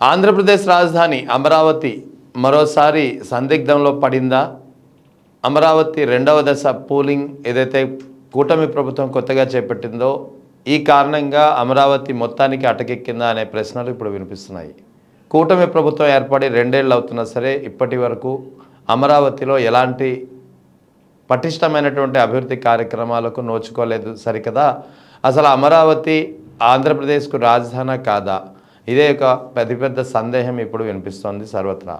ఆంధ్రప్రదేశ్ రాజధాని అమరావతి మరోసారి సందిగ్ధంలో పడిందా? అమరావతి రెండవ దశ పూలింగ్ ఏదైతే కూటమి ప్రభుత్వం కొత్తగా చేపట్టిందో ఈ కారణంగా అమరావతి మొత్తానికి అటకెక్కిందా అనే ప్రశ్నలు ఇప్పుడు వినిపిస్తున్నాయి. కూటమి ప్రభుత్వం ఏర్పడి 2 ఏళ్ళు అవుతున్నా సరే ఇప్పటి వరకు అమరావతిలో ఎలాంటి పటిష్టమైనటువంటి అభివృద్ధి కార్యక్రమాలకు నోచుకోలేదు సరికదా. అసలు అమరావతి ఆంధ్రప్రదేశ్కు రాజధాని కాదా? ఇదే ఒక పెద్ద సందేహం ఇప్పుడు వినిపిస్తోంది సర్వత్రా.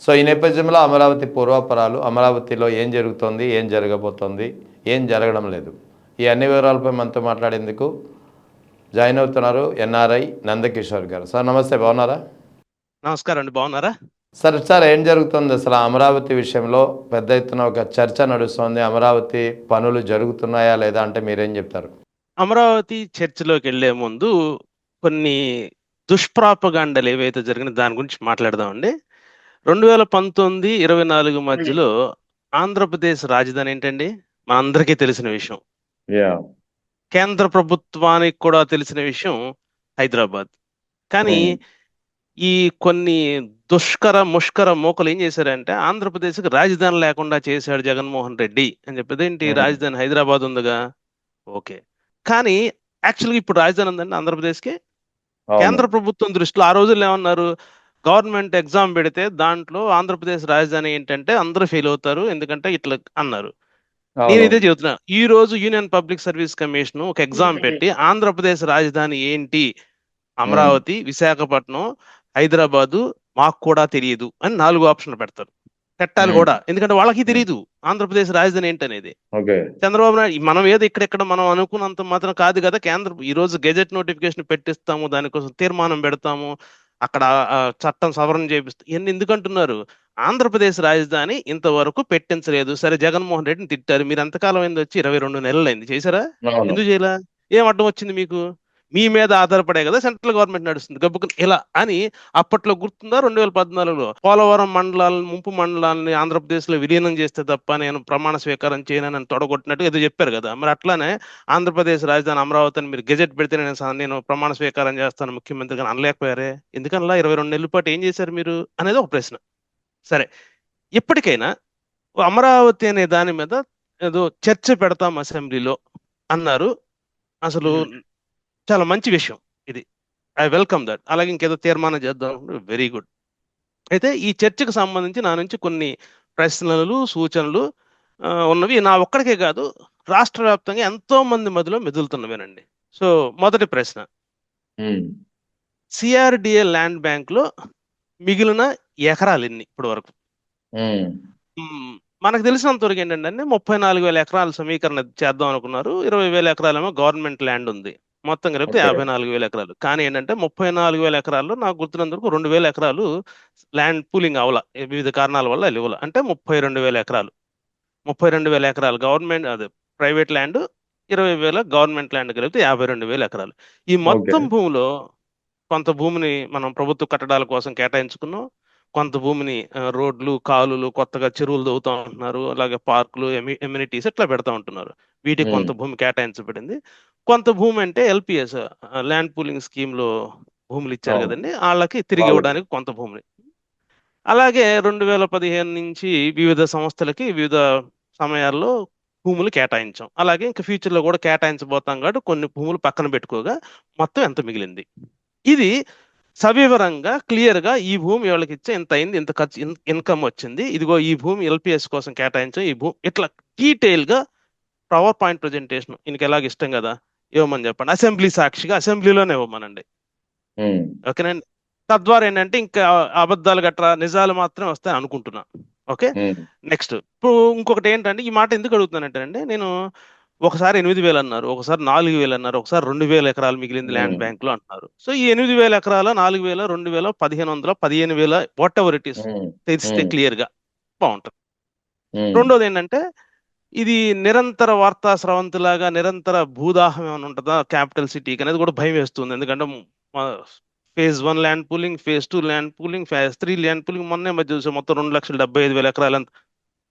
సో ఈ నేపథ్యంలో అమరావతి పూర్వాపరాలు, అమరావతిలో ఏం జరుగుతోంది, ఏం జరగబోతోంది, ఏం జరగడం లేదు, ఈ అన్ని వివరాలపై మనతో మాట్లాడేందుకు జాయిన్ అవుతున్నారు ఎన్ఆర్ఐ నందకిషోర్ గారు. సార్ నమస్తే, బాగున్నారా? నమస్కారం అండి, బాగున్నారా? సార్ ఏం జరుగుతుంది అసలు అమరావతి విషయంలో? పెద్ద ఎత్తున ఒక చర్చ నడుస్తోంది. అమరావతి పనులు జరుగుతున్నాయా లేదా అంటే మీరేం చెప్తారు? అమరావతి చర్చలోకి వెళ్లే ముందు కొన్ని దుష్ప్రాపగాండలు ఏవైతే జరిగిన దాని గురించి మాట్లాడదామండి. 2019-24 మధ్యలో ఆంధ్రప్రదేశ్ రాజధాని ఏంటండి? మనందరికీ తెలిసిన విషయం. కేంద్ర ప్రభుత్వానికి కూడా తెలిసిన విషయం హైదరాబాద్. కానీ ఈ కొన్ని ముష్కర మోకలు ఏం చేశారంటే ఆంధ్రప్రదేశ్కి రాజధాని లేకుండా చేశాడు జగన్మోహన్ రెడ్డి అని చెప్పేది. ఏంటి, రాజధాని హైదరాబాద్ ఉందిగా, ఓకే. కానీ యాక్చువల్గా ఇప్పుడు రాజధాని ఉందండి ఆంధ్రప్రదేశ్కి. కేంద్ర ప్రభుత్వం దృష్టిలో ఆ రోజుల్లో ఏమన్నారు, గవర్నమెంట్ ఎగ్జామ్ పెడితే దాంట్లో ఆంధ్రప్రదేశ్ రాజధాని ఏంటంటే అందరూ ఫెయిల్ అవుతారు, ఎందుకంటే ఇట్లా అన్నారు. నేను ఇదే చెబుతున్నా, ఈ రోజు యూనియన్ పబ్లిక్ సర్వీస్ కమిషన్ ఒక ఎగ్జామ్ పెట్టి ఆంధ్రప్రదేశ్ రాజధాని ఏంటి, అమరావతి, విశాఖపట్నం, హైదరాబాదు, మాకు కూడా తెలియదు అని 4 ఆప్షన్లు పెడతారు. పెట్టాలి కూడా, ఎందుకంటే వాళ్ళకి తెలియదు ఆంధ్రప్రదేశ్ రాజధాని ఏంటనేది. చంద్రబాబు నాయుడు మనం ఏదో ఇక్కడెక్కడ మనం అనుకున్నంత మాత్రం కాదు కదా. కేంద్ర ఈ రోజు గెజెట్ నోటిఫికేషన్ పెట్టిస్తాము, దానికోసం తీర్మానం పెడతాము, అక్కడ చట్టం సవరణ చేపిస్తాం, ఇవన్నీ ఎందుకంటున్నారు? ఆంధ్రప్రదేశ్ రాజధాని ఇంతవరకు పెట్టించలేదు. సరే, జగన్మోహన్ రెడ్డిని తిట్టారు, మీరు ఎంతకాలం అయింది వచ్చి 22 నెలలు అయింది, చేశారా? ఎందుకు చేయలా? ఏం అడ్డం వచ్చింది మీకు? మీ మీద ఆధారపడే కదా సెంట్రల్ గవర్నమెంట్ నడుస్తుంది, గబ్బుకు ఇలా అని అప్పట్లో గుర్తుందా? 2014లో పోలవరం మండలాలను, ముంపు మండలాలని ఆంధ్రప్రదేశ్ లో విలీనం చేస్తే తప్ప నేను ప్రమాణ స్వీకారం చేయనని తొడగొట్టినట్టు ఏదో చెప్పారు కదా. మరి అట్లానే ఆంధ్రప్రదేశ్ రాజధాని అమరావతి అని మీరు గెజెట్ పెడితే నేను ప్రమాణ స్వీకారం చేస్తాను ముఖ్యమంత్రిగా అనలేకపోయారే, ఎందుకనలా? 22 నెలల పాటు ఏం చేశారు మీరు అనేది ఒక ప్రశ్న. సరే, ఇప్పటికైనా అమరావతి అనే దాని మీద ఏదో చర్చ పెడతాం అసెంబ్లీలో అన్నారు. అసలు చాలా మంచి విషయం ఇది, ఐ వెల్కమ్ దట్. అలాగే ఇంకేదో తీర్మానం చేద్దాం, వెరీ గుడ్. అయితే ఈ చర్చకు సంబంధించి నా నుంచి కొన్ని ప్రశ్నలు, సూచనలు ఉన్నవి. నా ఒక్కడికే కాదు, రాష్ట్ర వ్యాప్తంగా ఎంతో మంది మధ్యలో మెదులుతున్నవేనండి. సో మొదటి ప్రశ్న, సిఆర్డిఏ ల్యాండ్ బ్యాంక్ లో మిగిలిన ఎకరాలు ఎన్ని ఇప్పటి వరకు? మనకు తెలిసినంత వరకు ఏంటంటే 34,000 ఎకరాలు సమీకరణ చేద్దాం అనుకున్నారు. 20,000 ఎకరాలేమో గవర్నమెంట్ ల్యాండ్ ఉంది, మొత్తం కలిపితే 54,000 ఎకరాలు. కానీ ఏంటంటే 34,000 ఎకరాల్లో నాకు గుర్తున్నంత వరకు 2,000 ఎకరాలు ల్యాండ్ పూలింగ్ అవల, వివిధ కారణాల వల్ల ఇవ్వాల. అంటే 32,000 ఎకరాలు. 32,000 ఎకరాలు గవర్నమెంట్, అదే ప్రైవేట్ ల్యాండ్, 20,000 గవర్నమెంట్ ల్యాండ్ కలిపితే 52,000 ఎకరాలు. ఈ మొత్తం భూమిలో కొంత భూమిని మనం ప్రభుత్వ కట్టడాల కోసం కేటాయించుకున్నాం, కొంత భూమిని రోడ్లు, కాలువలు, కొత్తగా చెరువులు తవ్వుతా ఉంటున్నారు, అలాగే పార్కులు, ఎమ్యూనిటీస్ ఇట్లా పెడతా ఉంటున్నారు. వీటికి కొంత భూమి కేటాయించబడింది. కొంత భూమి అంటే ఎల్పిఎస్, ల్యాండ్ పూలింగ్ స్కీమ్ లో భూములు ఇచ్చారు కదండి, వాళ్ళకి తిరిగి ఇవ్వడానికి కొంత భూమిని. అలాగే 2015 నుంచి వివిధ సంస్థలకి వివిధ సమయాల్లో భూములు కేటాయించాం. అలాగే ఇంకా ఫ్యూచర్ లో కూడా కేటాయించబోతాం కాబట్టి కొన్ని భూములు పక్కన పెట్టుకోగా మొత్తం ఎంత మిగిలింది, ఇది సవివరంగా క్లియర్ గా ఈ భూమి వాళ్ళకి ఇచ్చే ఇంత అయింది, ఇంత ఖర్చు, ఇన్కమ్ వచ్చింది, ఇదిగో ఈ భూమి ఎల్పిఎస్ కోసం కేటాయించాం, ఈ భూమి, ఇట్లా డీటెయిల్ గా పవర్ పాయింట్ ప్రజెంటేషన్ ఇంక ఎలాగ ఇష్టం కదా ఇవ్వమని చెప్పండి. అసెంబ్లీ సాక్షిగా అసెంబ్లీలోనే ఇవ్వమనండి, ఓకేనండి. తద్వారా ఏంటంటే ఇంకా అబద్ధాలు గట్రా నిజాలు మాత్రమే వస్తాయి అనుకుంటున్నా. Okay, next. ఇప్పుడు ఇంకొకటి ఏంటంటే, ఈ మాట ఎందుకు అడుగుతున్నానంటే, నేను ఒకసారి 8,000 అన్నారు, ఒకసారి 4,000 అన్నారు, ఒకసారి 2,000 ఎకరాలు మిగిలింది ల్యాండ్ బ్యాంక్ లో అంటున్నారు. సో ఈ 8,000 ఎకరాల, 4,000, 2,000, 1,500, 15,000, వాట్ ఎవర్ ఇట్ ఈస్ తెలిస్తే క్లియర్ గా బాగుంటుంది. రెండోది ఏంటంటే, ఇది నిరంతర వార్తా స్రవంతిలాగా నిరంతర భూదాహం ఏమైనా ఉంటుందా క్యాపిటల్ సిటీకి అనేది కూడా భయం వేస్తుంది. ఎందుకంటే phase 1 land pooling, phase 2 land pooling, phase 3 land pooling, మొన్నే మధ్య చూసే మొత్తం 2,75,000 ఎకరాలు,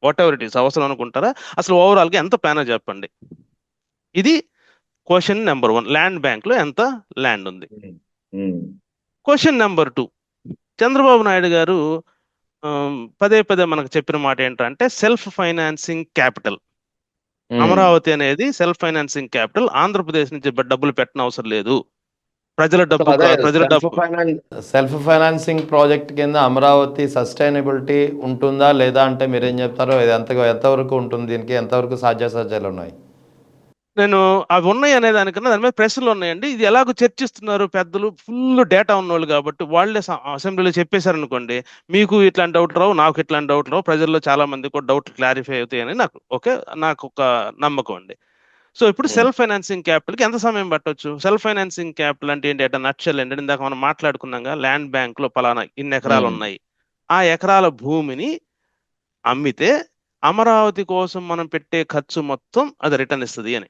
వాట్ ఎవర్ ఇట్ ఈస్ అవసరం అనుకుంటారా? అసలు ఓవరాల్ గా ఎంత ప్లాన్ చెప్పండి. ఇది క్వశ్చన్ నెంబర్ 1, ల్యాండ్ బ్యాంక్ లో ఎంత ల్యాండ్ ఉంది. క్వశ్చన్ నెంబర్ 2, చంద్రబాబు నాయుడు గారు పదే పదే మనకు చెప్పిన మాట ఏంటంటే సెల్ఫ్ ఫైనాన్సింగ్ క్యాపిటల్. అమరావతి అనేది సెల్ఫ్ ఫైనాన్సింగ్ క్యాపిటల్. ఆంధ్రప్రదేశ్ నుంచి డబ్బులు పెట్టిన అవసరం లేదు. ప్రజల సో డబ్బు అదే ప్రజల డబ్బు సెల్ఫ్ ఫైనాన్సింగ్ ప్రాజెక్ట్ కింద అమరావతి సస్టైనబిలిటీ ఉంటుందా లేదా అంటే మీరేం చెప్తారో ఇది ఎంతవరకు ఉంటుంది, దీనికి ఎంతవరకు సాధ్యాసాధ్యాలు ఉన్నాయి? నేను అవి ఉన్నాయి అనే దానికన్నా దాని మీద ప్రశ్నలు ఉన్నాయండి. ఇది ఎలాగో చర్చిస్తున్నారు పెద్దలు, ఫుల్ డేటా ఉన్నోళ్ళు కాబట్టి వాళ్ళే అసెంబ్లీలో చెప్పేశారు అనుకోండి, మీకు ఇట్లాంటి డౌట్ రావు, నాకు ఇట్లాంటి డౌట్ రావు, ప్రజల్లో చాలా మంది కూడా డౌట్ క్లారిఫై అవుతాయని నాకు ఒక నమ్మకం అండి. సో ఇప్పుడు సెల్ఫ్ ఫైనాన్సింగ్ క్యాపిటల్కి ఎంత సమయం పట్టొచ్చు? సెల్ఫ్ ఫైనాన్సింగ్ క్యాపిటల్ అంటే ఏంటి అంటే నచ్చల్ ఏంటంటే ఇందాక మనం మాట్లాడుకున్నాగా, ల్యాండ్ బ్యాంక్ లో పలానా ఇన్ని ఎకరాలు ఉన్నాయి, ఆ ఎకరాల భూమిని అమ్మితే అమరావతి కోసం మనం పెట్టే ఖర్చు మొత్తం అది రిటర్న్ ఇస్తుంది అని.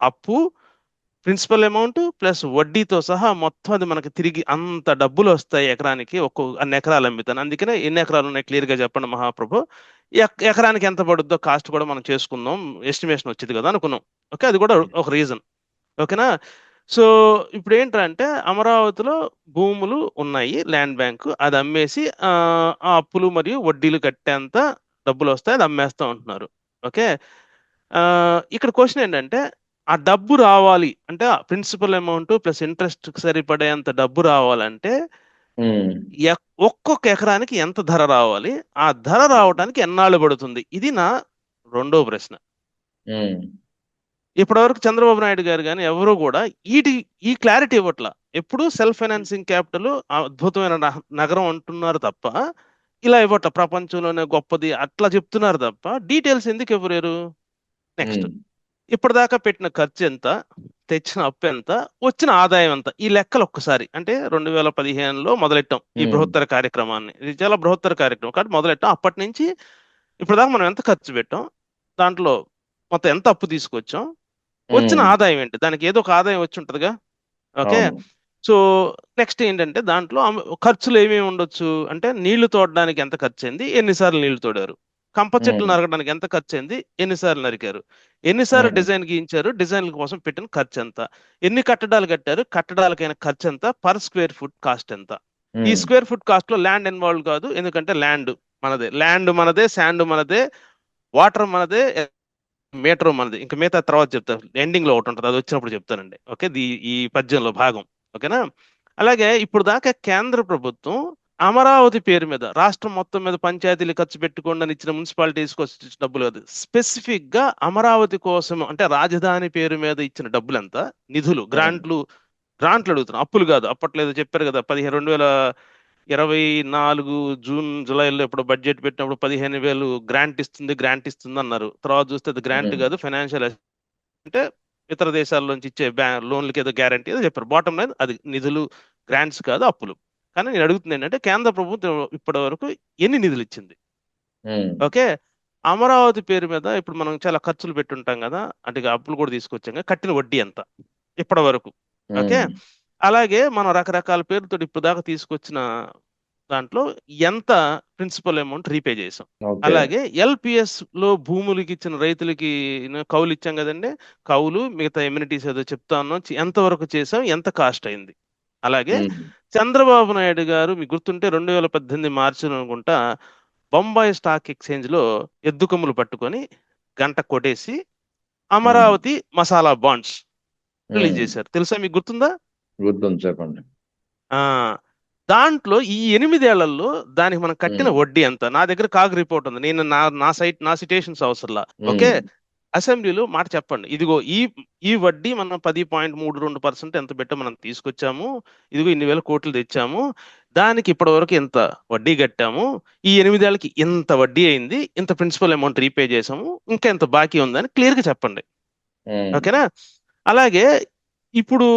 అప్పు, ప్రిన్సిపల్ అమౌంట్ ప్లస్ వడ్డీతో సహా మొత్తం అది మనకి తిరిగి అంత డబ్బులు వస్తాయి ఎకరానికి. అన్ని ఎకరాలు అమ్మితాను. అందుకనే ఎన్ని ఎకరాలు ఉన్నాయి క్లియర్ గా చెప్పండి మహాప్రభు, ఎకరానికి ఎంత పడుద్దో కాస్ట్ కూడా మనం చేసుకుందాం, ఎస్టిమేషన్ వచ్చింది కదా అనుకున్నాం. ఓకే, అది కూడా ఒక రీజన్. ఓకేనా? సో ఇప్పుడు ఏంటంటే అమరావతిలో భూములు ఉన్నాయి, ల్యాండ్ బ్యాంక్, అది అమ్మేసి ఆ అప్పులు మరియు వడ్డీలు కట్టేంత డబ్బులు వస్తాయి, అది అమ్మేస్తా ఉంటున్నారు. ఓకే, ఇక్కడ క్వశ్చన్ ఏంటంటే ఆ డబ్బు రావాలి అంటే ప్రిన్సిపల్ అమౌంట్ ప్లస్ ఇంట్రెస్ట్ సరిపడేంత డబ్బు రావాలంటే ఒక్కొక్క ఎకరానికి ఎంత ధర రావాలి, ఆ ధర రావడానికి ఎన్నాళ్ళు పడుతుంది? ఇది నా రెండో ప్రశ్న. ఇప్పటివరకు చంద్రబాబు నాయుడు గారు కానీ ఎవరు కూడా ఈ క్లారిటీ ఇవ్వట్ల. ఎప్పుడు సెల్ఫ్ ఫైనాన్సింగ్ క్యాపిటల్ అద్భుతమైన నగరం అంటున్నారు తప్ప ఇలా ఇవ్వట్ల. ప్రపంచంలోనే గొప్పది అట్లా చెప్తున్నారు తప్ప డీటెయిల్స్ ఎందుకు ఇవ్వలేరు? నెక్స్ట్, ఇప్పటిదాకా పెట్టిన ఖర్చు ఎంత, తెచ్చిన అప్పు ఎంత, వచ్చిన ఆదాయం ఎంత, ఈ లెక్కలు ఒక్కసారి అంటే 2015లో మొదలెట్టాం ఈ బృహత్తర కార్యక్రమాన్ని. ఇది చాలా బృహత్తర కార్యక్రమం కాబట్టి మొదలెట్టాం. అప్పటి నుంచి ఇప్పటిదాకా మనం ఎంత ఖర్చు పెట్టాం, దాంట్లో మొత్తం ఎంత అప్పు తీసుకొచ్చాం, వచ్చిన ఆదాయం ఏంటి, దానికి ఏదో ఒక ఆదాయం వచ్చి ఉంటుందిగా. ఓకే, సో నెక్స్ట్ ఏంటంటే దాంట్లో ఖర్చులు ఏమేమి ఉండొచ్చు అంటే నీళ్లు తోడడానికి ఎంత ఖర్చు అయింది, ఎన్నిసార్లు నీళ్లు తోడారు, కంప చెట్లు నరకడానికి ఎంత ఖర్చు అయింది, ఎన్నిసార్లు నరికారు, ఎన్నిసార్లు డిజైన్ గీయించారు, డిజైన్ల కోసం పెట్టిన ఖర్చు ఎంత, ఎన్ని కట్టడాలు కట్టారు, కట్టడాలకైన ఖర్చు ఎంత, పర్ స్క్వేర్ ఫుట్ కాస్ట్ ఎంత. ఈ స్క్వేర్ ఫుట్ కాస్ట్ లో ల్యాండ్ ఇన్వాల్వ్ కాదు, ఎందుకంటే ల్యాండ్ మనదే, శాండ్ మనదే, వాటర్ మనదే, మీటర్ మనది. ఇంకా మిగతా తర్వాత చెప్తాను, ఎండింగ్ లో ఒకటి ఉంటుంది, అది వచ్చినప్పుడు చెప్తానండి. ఓకే, ఈ పద్యంలో భాగం. ఓకేనా? అలాగే ఇప్పుడు దాకా కేంద్ర ప్రభుత్వం అమరావతి పేరు మీద రాష్ట్రం మొత్తం మీద పంచాయతీలు ఖర్చు పెట్టుకోండి అని ఇచ్చిన మున్సిపాలిటీస్ కోసం డబ్బులు కాదు, స్పెసిఫిక్ గా అమరావతి కోసం అంటే రాజధాని పేరు మీద ఇచ్చిన డబ్బులు ఎంత, నిధులు, గ్రాంట్లు అడుగుతున్నాం, అప్పులు కాదు. అప్పట్లో ఏదో చెప్పారు కదా, 2024 జూన్ జూలైలో ఎప్పుడు బడ్జెట్ పెట్టినప్పుడు 15,000 గ్రాంట్ ఇస్తుంది అన్నారు. తర్వాత చూస్తే అది గ్రాంట్ కాదు, ఫైనాన్షియల్ అంటే ఇతర దేశాల నుంచి ఇచ్చే లోన్లకి ఏదో గ్యారంటీ ఏదో చెప్పారు. బాటం లైన్ అది నిధులు, గ్రాంట్స్ కాదు, అప్పులు. కానీ నేను అడుగుతుంది ఏంటంటే కేంద్ర ప్రభుత్వం ఇప్పటి వరకు ఎన్ని నిధులు ఇచ్చింది? ఓకే, అమరావతి పేరు మీద ఇప్పుడు మనం చాలా ఖర్చులు పెట్టుంటాం కదా, అంటే అప్పులు కూడా తీసుకొచ్చాం కదా, కట్టిన వడ్డీ ఎంత ఇప్పటి వరకు? ఓకే, అలాగే మనం రకరకాల పేరుతో ఇప్పుడు దాకా తీసుకొచ్చిన దాంట్లో ఎంత ప్రిన్సిపల్ అమౌంట్ రీపే చేసాం. అలాగే ఎల్పిఎస్ లో భూములకి ఇచ్చిన రైతులకి కౌలు ఇచ్చాం కదండి, కౌలు మిగతా ఎమ్యూనిటీస్ ఏదో చెప్తా ఉన్నాం, ఎంత వరకు చేసాం, ఎంత కాస్ట్ అయింది. అలాగే చంద్రబాబు నాయుడు గారు మీకు గుర్తుంటే 2018 మార్చిలో అనుకుంటా బొంబాయి స్టాక్ ఎక్స్చేంజ్ లో ఎద్దుకొమ్ములు పట్టుకొని గంట కొట్టేసి అమరావతి మసాలా బాండ్స్ రిలీజ్ చేశారు. తెలుసా, మీకు గుర్తుందా? గుర్తుంది, చెప్పండి. దాంట్లో ఈ 8 ఏళ్లలో దానికి మనం కట్టిన వడ్డీ ఎంత? నా దగ్గర కాగ్ రిపోర్ట్ ఉంది, నేను నా సిటేషన్స్ అవసరంలా. ఓకే, అసెంబ్లీలో మాట చెప్పండి, ఇదిగో ఈ వడ్డీ మనం 10.32% ఎంత పెట్టో మనం తీసుకొచ్చాము, ఇదిగో ఇన్ని వేల కోట్లు తెచ్చాము, దానికి ఇప్పటి వరకు ఎంత వడ్డీ కట్టాము, ఈ 8 ఏళ్ళకి ఇంత వడ్డీ అయింది, ఇంత ప్రిన్సిపల్ అమౌంట్ రీపే చేసాము, ఇంకా ఎంత బాకీ ఉందని క్లియర్ గా చెప్పండి. ఓకేనా? అలాగే ఇప్పుడు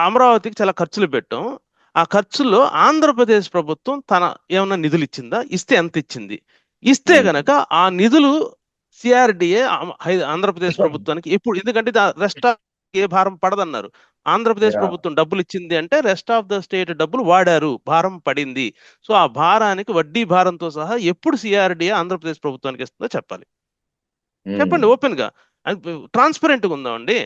అమరావతికి చాలా ఖర్చులు పెట్టాం, ఆ ఖర్చుల్లో ఆంధ్రప్రదేశ్ ప్రభుత్వం తన ఏమన్నా నిధులు ఇచ్చిందా, ఇస్తే ఎంత ఇచ్చింది, ఇస్తే గనక ఆ నిధులు సిఆర్డిఏ ఆంధ్రప్రదేశ్ ప్రభుత్వానికి ఎప్పుడు, ఎందుకంటే రెస్ట్ ఆఫ్ ఏ భారం పడదన్నారు, ఆంధ్రప్రదేశ్ ప్రభుత్వం డబ్బులు ఇచ్చింది అంటే రెస్ట్ ఆఫ్ ద స్టేట్ డబ్బులు వాడారు, భారం పడింది. సో ఆ భారానికి వడ్డీ భారంతో సహా ఎప్పుడు సిఆర్డిఏ ఆంధ్రప్రదేశ్ ప్రభుత్వానికి ఇస్తుందో చెప్పాలి. చెప్పండి ఓపెన్ గా, ట్రాన్స్పరెంట్ గా ఉందామండి.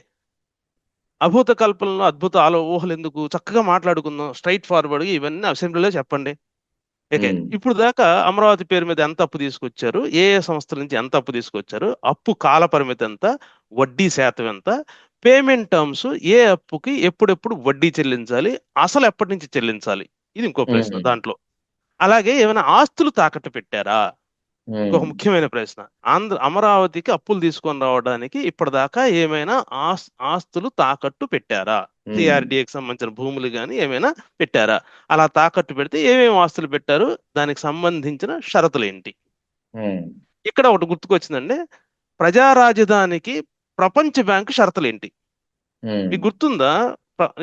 అభూత కల్పనలో అద్భుత ఊహలు ఎందుకు, చక్కగా మాట్లాడుకుందాం స్ట్రైట్ ఫార్వర్డ్ ఇవన్నీ అసెంబ్లీలో చెప్పండి. ఓకే, ఇప్పుడు దాకా అమరావతి పేరు మీద ఎంత అప్పు తీసుకొచ్చారు, ఏ ఏ సంస్థల నుంచి ఎంత అప్పు తీసుకొచ్చారు, అప్పు కాల పరిమితి ఎంత, వడ్డీ శాతం ఎంత, పేమెంట్ టర్మ్స్, ఏ అప్పుకి ఎప్పుడెప్పుడు వడ్డీ చెల్లించాలి, అసలు ఎప్పటి నుంచి చెల్లించాలి, ఇది ఇంకో ప్రశ్న దాంట్లో. అలాగే ఏమైనా ఆస్తులు తాకట్టు పెట్టారా, ఇంకొక ముఖ్యమైన ప్రశ్న. అమరావతికి అప్పులు తీసుకొని రావడానికి ఇప్పటిదాకా ఏమైనా ఆస్తులు తాకట్టు పెట్టారా, సిఆర్డిఏకి సంబంధించిన భూములు కానీ ఏమైనా పెట్టారా, అలా తాకట్టు పెడితే ఏమేమి ఆస్తులు పెట్టారు, దానికి సంబంధించిన షరతులు ఏంటి. ఇక్కడ ఒకటి గుర్తుకొచ్చిందండి, ప్రజా రాజధానికి ప్రపంచ బ్యాంకు షరతులు ఏంటి మీకు గుర్తుందా?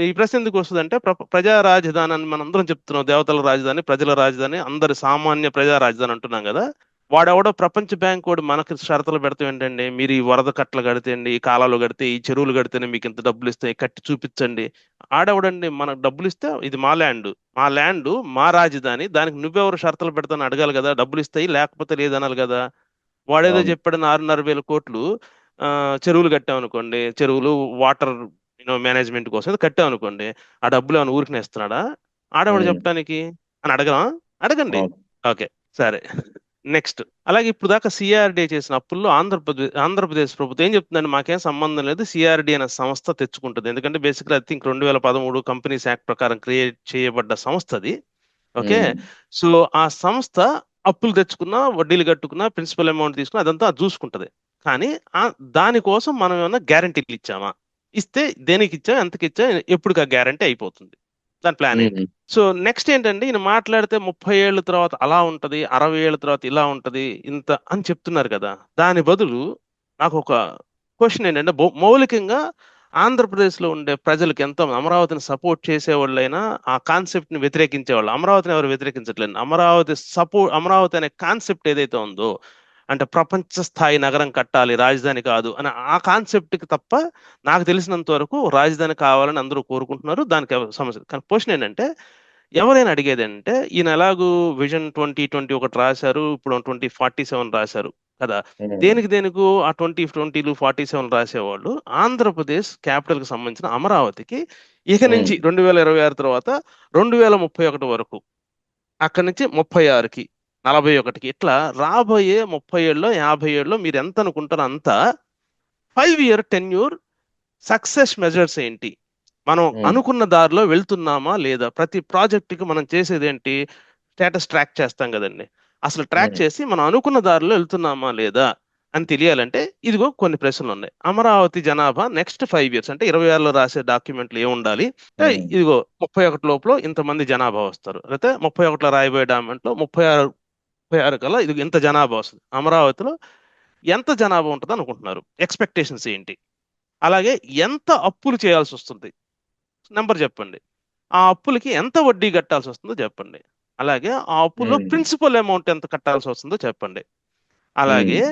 ఈ ప్రశ్న ఎందుకు వస్తుందంటే, ప్రజా రాజధాని అని మనందరం చెప్తున్నాం, దేవతల రాజధాని, ప్రజల రాజధాని, అందరి సామాన్య ప్రజా రాజధాని అంటున్నాం కదా. వాడెవడో ప్రపంచ బ్యాంక్ వాడు మనకి షరతులు పెడతాం ఏంటండి, మీరు ఈ వరద కట్టలు కడితేండి, ఈ కాలాలు కడితే, ఈ చెరువులు కడితేనే మీకు ఇంత డబ్బులు ఇస్తాయి, కట్టి చూపించండి. ఆడెవడండి మనకు డబ్బులు ఇస్తే ఇది మా ల్యాండ్ మా రాజధాని, దానికి నువ్వెవరు షరతులు పెడతాను అడగాలి కదా, డబ్బులు ఇస్తాయి లేకపోతే లేదనాలి కదా. వాడేదో చెప్పాడు 6,500 కోట్లు చెరువులు కట్టామనుకోండి, చెరువులు వాటర్ మేనేజ్మెంట్ కోసం ఏదో కట్టామనుకోండి, ఆ డబ్బులు ఏమైనా ఊరికి ఇస్తున్నాడా, ఆడవాడు చెప్పడానికి అని అడగండి. ఓకే, సరే. నెక్స్ట్, అలాగే ఇప్పుడు దాకా సిఆర్డీ చేసిన అప్పుల్లో ఆంధ్రప్రదేశ్ ప్రభుత్వం ఏం చెప్తుందండి, మాకేం సంబంధం లేదు, సిఆర్డీ అనే సంస్థ తెచ్చుకుంటుంది. ఎందుకంటే బేసిక్గా ఐ థింక్ 2013 కంపెనీస్ యాక్ట్ ప్రకారం క్రియేట్ చేయబడ్డ సంస్థ అది. ఓకే, సో ఆ సంస్థ అప్పులు తెచ్చుకున్నా, వడ్డీలు కట్టుకున్నా, ప్రిన్సిపల్ అమౌంట్ తీసుకున్నా అదంతా అది చూసుకుంటది. కానీ దానికోసం మనం ఏమన్నా గ్యారంటీలు ఇచ్చామా, ఇస్తే దేనికి ఇచ్చా, ఎంతకి ఇచ్చా, ఎప్పుడు ఆ గ్యారంటీ అయిపోతుంది, దాని ప్లాన్ ఏంటి. సో నెక్స్ట్ ఏంటంటే, ఈయన మాట్లాడితే 30 ఏళ్ళ తర్వాత అలా ఉంటది, 60 ఏళ్ళ తర్వాత ఇలా ఉంటది, ఇంత అని చెప్తున్నారు కదా. దాని బదులు నాకు ఒక క్వశ్చన్ ఏంటంటే, మౌలికంగా ఆంధ్రప్రదేశ్లో ఉండే ప్రజలకు ఎంతో అమరావతిని సపోర్ట్ చేసేవాళ్ళైనా ఆ కాన్సెప్ట్ ని వ్యతిరేకించేవాళ్ళు, అమరావతిని ఎవరు వ్యతిరేకించట్లేదు. అమరావతి అనే కాన్సెప్ట్ ఏదైతే ఉందో, అంటే ప్రపంచ స్థాయి నగరం కట్టాలి, రాజధాని కాదు అని ఆ కాన్సెప్ట్కి తప్ప నాకు తెలిసినంత వరకు రాజధాని కావాలని అందరూ కోరుకుంటున్నారు, దానికి సమస్య. కానీ క్వశ్చన్ ఏంటంటే, ఎవరైనా అడిగేది అంటే, ఈయన ఎలాగూ విజన్ 2020 ఒకటి రాశారు, ఇప్పుడు 2047 రాశారు కదా, దేనికి ఆ 2020లు 47 రాసేవాళ్ళు ఆంధ్రప్రదేశ్ క్యాపిటల్ కి సంబంధించిన అమరావతికి ఇక నుంచి 2026 తర్వాత 2031 వరకు, అక్కడి నుంచి 36కి 41కి ఇట్లా రాబోయే 30 ఏళ్ళలో 50 ఏళ్ళలో మీరు ఎంత అనుకుంటారో అంత 5-year టెన్యూర్ సక్సెస్ మెజర్స్ ఏంటి, మనం అనుకున్న దారిలో వెళ్తున్నామా లేదా, ప్రతి ప్రాజెక్టుకి మనం చేసేది ఏంటి, స్టేటస్ ట్రాక్ చేస్తాం కదండి, అసలు ట్రాక్ చేసి మనం అనుకున్న దారిలో వెళ్తున్నామా లేదా అని తెలియాలంటే ఇదిగో కొన్ని ప్రశ్నలు ఉన్నాయి. అమరావతి జనాభా నెక్స్ట్ 5 years అంటే 26లో రాసే డాక్యుమెంట్లు ఏముండాలి, ఇదిగో 31 లోపల ఇంతమంది జనాభా వస్తారు, లేకపోతే 31లో రాయబోయే డాక్యుమెంట్లో 36 కల్లా ఇది ఇంత జనాభా వస్తుంది, అమరావతిలో ఎంత జనాభా ఉంటుంది అనుకుంటున్నారు, ఎక్స్పెక్టేషన్స్ ఏంటి, అలాగే ఎంత అప్పులు చేయాల్సి వస్తుంది నెంబర్ చెప్పండి, ఆ అప్పులకి ఎంత వడ్డీ కట్టాల్సి వస్తుందో చెప్పండి, అలాగే ఆ అప్పుల్లో ప్రిన్సిపల్ అమౌంట్ ఎంత కట్టాల్సి వస్తుందో చెప్పండి. అలాగే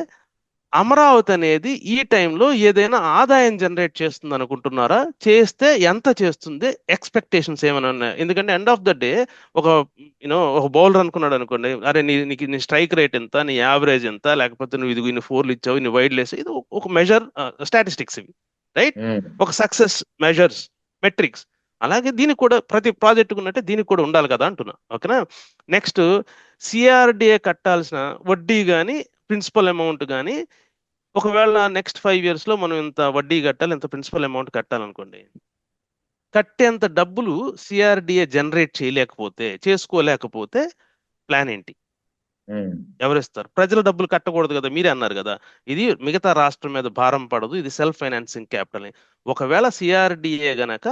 అమరావతి అనేది ఈ టైంలో ఏదైనా ఆదాయం జనరేట్ చేస్తుంది అనుకుంటున్నారా, చేస్తే ఎంత చేస్తుంది, ఎక్స్పెక్టేషన్స్ ఏమైనా ఉన్నాయి. ఎందుకంటే ఎండ్ ఆఫ్ ద డే ఒక ఒక బౌలర్ అనుకున్నాడు అనుకోండి, అరే నీ స్ట్రైక్ రేట్ ఎంత, నీ యావరేజ్ ఎంత, లేకపోతే నువ్వు ఇన్ని 4లు ఇచ్చావు, ఇన్ని వైడ్లు వేసావు, ఇది ఒక మెజర్, స్టాటిస్టిక్స్ ఇవి, రైట్, ఒక సక్సెస్ మెజర్స్, మెట్రిక్స్. అలాగే దీనికి కూడా ప్రతి ప్రాజెక్టుకు ఉన్నట్టే దీనికి కూడా ఉండాలి కదా అంటున్నా. ఓకేనా. నెక్స్ట్, సిఆర్డిఏ కట్టాల్సిన వడ్డీ కానీ ప్రిన్సిపల్ అమౌంట్ కానీ, ఒకవేళ నెక్స్ట్ 5 years లో మనం ఇంత వడ్డీ కట్టాలి, ఇంత ప్రిన్సిపల్ అమౌంట్ కట్టాలనుకోండి, కట్టేంత డబ్బులు సిఆర్డిఏ జనరేట్ చేసుకోలేకపోతే ప్లాన్ ఏంటి, ఎవరిస్తారు? ప్రజల డబ్బులు కట్టకూడదు కదా, మీరే అన్నారు కదా ఇది మిగతా రాష్ట్రం మీద భారం పడదు, ఇది సెల్ఫ్ ఫైనాన్సింగ్ క్యాపిటల్. ఒకవేళ సిఆర్డిఏ గనక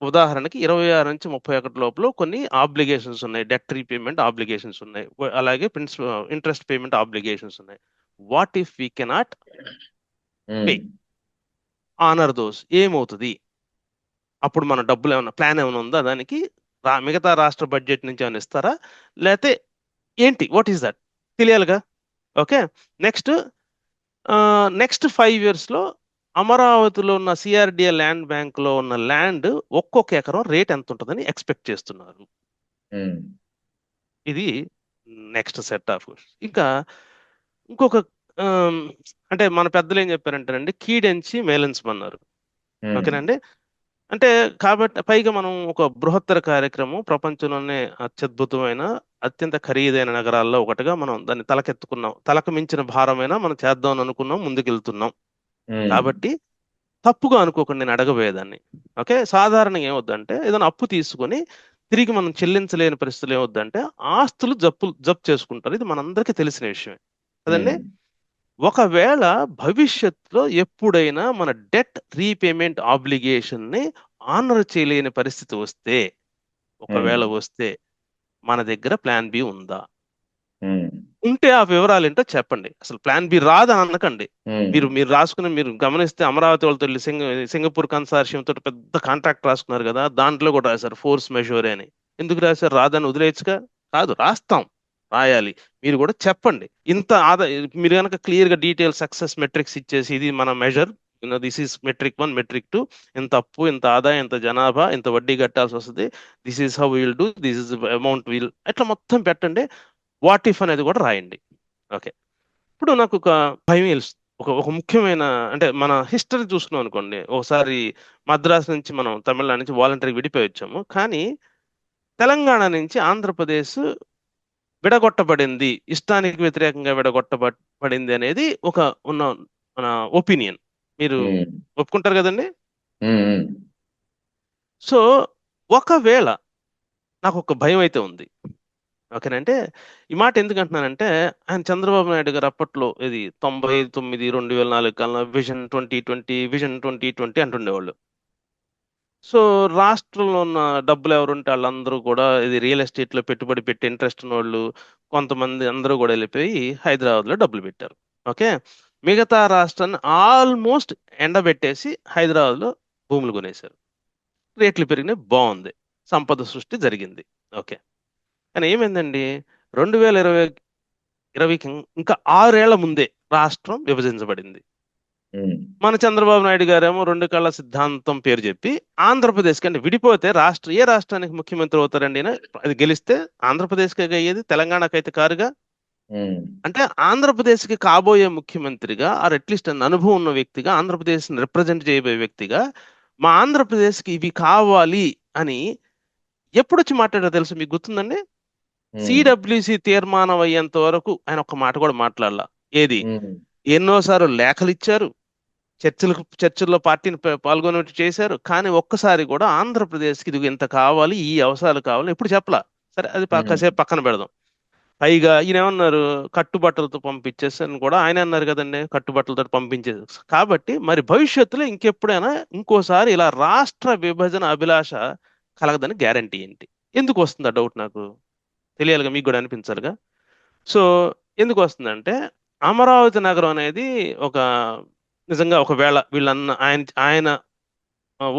ఉదాహరణకి 26 నుంచి 31 లోపల కొన్ని ఆబ్లిగేషన్స్ ఉన్నాయి, డెట్ రీపేమెంట్ ఆబ్లిగేషన్స్ ఉన్నాయి, అలాగే ఇంట్రెస్ట్ పేమెంట్ ఆబ్లిగేషన్స్ ఉన్నాయి. What if we cannot pay, honour those, ఏమవుతుంది అప్పుడు? మన డబ్బులు ఏమన్నా ప్లాన్ ఏమైనా ఉందా దానికి, మిగతా రాష్ట్ర బడ్జెట్ నుంచి ఏమైనా ఇస్తారా, లేకపోతే ఏంటి, వాట్ ఈస్ దట్ తెలియాలిగా. ఓకే, నెక్స్ట్ 5 years లో అమరావతిలో ఉన్న సిఆర్డిఏ ల్యాండ్ బ్యాంక్ లో ఉన్న ల్యాండ్ ఒక్కొక్క ఎకరం రేట్ ఎంత ఉంటుందని ఎక్స్పెక్ట్ చేస్తున్నారు. ఇది నెక్స్ట్ సెట్ ఆఫ్. ఇంకా ఇంకొక అంటే మన పెద్దలు ఏం చెప్పారంటేనండి, కీడెంచి మేలెన్స్మన్నారు. ఓకేనండి. అంటే కాబట్టి పైగా మనం ఒక బృహత్తర కార్యక్రమం, ప్రపంచంలోనే అత్యద్భుతమైన అత్యంత ఖరీదైన నగరాల్లో ఒకటిగా మనం దాన్ని తలకెత్తుకున్నాం. తలకు మించిన భారమైనా మనం చేద్దాం అని అనుకున్నాం, ముందుకెళ్తున్నాం. కాబట్టి తప్పుగా అనుకోకుండా నేను అడగబోయేదాన్ని. ఓకే, సాధారణంగా ఏమవుద్దంటే ఏదైనా అప్పు తీసుకొని తిరిగి మనం చెల్లించలేని పరిస్థితులు ఏమవుద్దంటే ఆస్తులు జప్తు చేసుకుంటారు. ఇది మనందరికీ తెలిసిన విషయమే కదండి. ఒకవేళ భవిష్యత్తులో ఎప్పుడైనా మన డెట్ రీపేమెంట్ ఆబ్లిగేషన్ ని ఆనర్ చేయలేని పరిస్థితి వస్తే, ఒకవేళ వస్తే మన దగ్గర ప్లాన్ బి ఉందా? ఉంటే ఆ వివరాలు ఏంటో చెప్పండి. అసలు ప్లాన్ బి రాదని అనకండి. మీరు రాసుకుని మీరు గమనిస్తే అమరావతి వాళ్ళతో వెళ్ళి సింగపూర్ కన్సార్షియం తోటి పెద్ద కాంట్రాక్ట్ రాసుకున్నారు కదా, దాంట్లో కూడా రాశారు ఫోర్స్ మెజోర్ అని. ఎందుకు రాశారు? రాదని వదిలేయచ్చుగా. కాదు, రాస్తాం, రాయాలి. మీరు కూడా చెప్పండి. ఇంత మీరు కనుక క్లియర్ గా డీటెయిల్ సక్సెస్ మెట్రిక్స్ ఇచ్చేసి ఇది మన measure, this is metric 1, metric 2, ఇంత అప్పు, ఇంత ఆదాయం, ఇంత జనాభా, ఇంత వడ్డీ కట్టాల్సి వస్తుంది, this is how will do, this is amount will, అట్లా మొత్తం పెట్టండి. వాట్ ఇఫ్ అనేది కూడా రాయండి. ఓకే, ఇప్పుడు నాకు ఒక భయం వేస్తుంది. ఒక ముఖ్యమైన, అంటే మన హిస్టరీ చూసుకున్నాం అనుకోండి, ఒకసారి మద్రాసు నుంచి మనం తమిళనాడు నుంచి వాలంటరీ విడిపోయి వచ్చాము, కానీ తెలంగాణ నుంచి ఆంధ్రప్రదేశ్ విడగొట్టబడింది, ఇష్టానికి వ్యతిరేకంగా విడగొట్టబడింది అనేది ఒక ఉన్న మన ఒపీనియన్. మీరు ఒప్పుకుంటారు కదండి? సో ఒకవేళ నాకు ఒక భయం అయితే ఉంది. ఓకేనంటే ఈ మాట ఎందుకు అంటున్నానంటే, ఆయన చంద్రబాబు నాయుడు గారు అప్పట్లో ఇది 99, 2004 కాలంలో విజన్ 2020, విజన్ 2020 అంటుండేవాళ్ళు. సో రాష్ట్రంలో ఉన్న డబ్బులు ఎవరుంటే వాళ్ళందరూ కూడా ఇది రియల్ ఎస్టేట్ లో పెట్టుబడి పెట్టి ఇంట్రెస్ట్ ఉన్న వాళ్ళు కొంతమంది అందరూ కూడా వెళ్ళిపోయి హైదరాబాద్ లో డబ్బులు పెట్టారు. ఓకే, మిగతా రాష్ట్రాన్ని ఆల్మోస్ట్ ఎండబెట్టేసి హైదరాబాద్ లో భూములు కొనేశారు. రేట్లు పెరిగినాయి, బాగుంది, సంపద సృష్టి జరిగింది. ఓకే, కానీ ఏమైందండి, 2020కి ఇంకా 6 ఏళ్ల ముందే రాష్ట్రం విభజించబడింది. మన చంద్రబాబు నాయుడు గారేమో 2 కళ్ళ సిద్ధాంతం పేరు చెప్పి ఆంధ్రప్రదేశ్ కంటే విడిపోతే ఏ రాష్ట్రానికి ముఖ్యమంత్రి అవుతారండి? అది గెలిస్తే ఆంధ్రప్రదేశ్కి అయ్యేది, తెలంగాణకైతే కారుగా. అంటే ఆంధ్రప్రదేశ్కి కాబోయే ముఖ్యమంత్రిగా, ఆర్ అట్లీస్ట్ అనుభవం ఉన్న వ్యక్తిగా, ఆంధ్రప్రదేశ్ రిప్రజెంట్ చేయబోయే వ్యక్తిగా మా ఆంధ్రప్రదేశ్కి ఇవి కావాలి అని ఎప్పుడు వచ్చి మాట్లాడారో తెలుసు మీకు? గుర్తుందండి? సిడబ్ల్యూసి తీర్మానం అయ్యేంత వరకు ఆయన ఒక్క మాట కూడా మాట్లాడాల. ఏది? ఎన్నోసార్లు లేఖలు ఇచ్చారు, చర్చల్లో పార్టీని పాల్గొనేట్టు చేశారు, కానీ ఒక్కసారి కూడా ఆంధ్రప్రదేశ్కి ఇది ఇంత కావాలి, ఈ అవసరాలు కావాలి ఎప్పుడు చెప్పలా. సరే, అది కాసేపు పక్కన పెడదాం. పైగా ఈయన ఏమన్నారు, కట్టుబట్టలతో పంపించేసాను కూడా ఆయన అన్నారు కదండి, కట్టుబట్టలతో పంపించేది. కాబట్టి మరి భవిష్యత్తులో ఇంకెప్పుడైనా ఇంకోసారి ఇలా రాష్ట్ర విభజన అభిలాష కలగదని గ్యారంటీ ఏంటి? ఎందుకు వస్తుంది ఆ డౌట్? నాకు తెలియాలిగా, మీకు కూడా అనిపించాలిగా. సో ఎందుకు వస్తుందంటే, అమరావతి నగరం అనేది ఒక నిజంగా ఒకవేళ ఆయన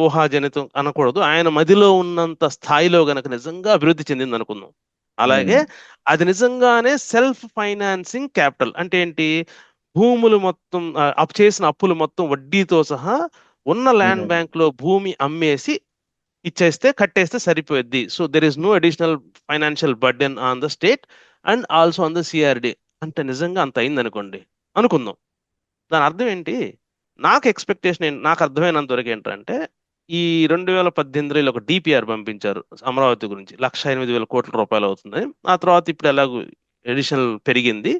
ఊహాజనితం అనకూడదు, ఆయన మదిలో ఉన్నంత స్థాయిలో గనక నిజంగా అభివృద్ధి చెందింది అనుకుందాం. అలాగే అది నిజంగానే సెల్ఫ్ ఫైనాన్సింగ్ క్యాపిటల్ అంటే ఏంటి? భూములు మొత్తం చేసిన అప్పులు మొత్తం వడ్డీతో సహా ఉన్న ల్యాండ్ బ్యాంక్ లో భూమి అమ్మేసి ఇచ్చేస్తే, కట్టేస్తే సరిపోద్ది. So there is no additional financial burden on the state and also on the CRD. అంటే నిజంగా అంత అయింది అనుకోండి, అనుకుందాం. దాని అర్థం ఏంటి? నాకు అర్థమైనంత వరకు ఏంటంటే, ఈ 2018లో ఒక డిపిఆర్ పంపించారు అమరావతి గురించి, 1,08,000 కోట్ల రూపాయలు అవుతుంది. ఆ తర్వాత ఇప్పుడు ఎలాగో ఎడిషనల్ పెరిగింది,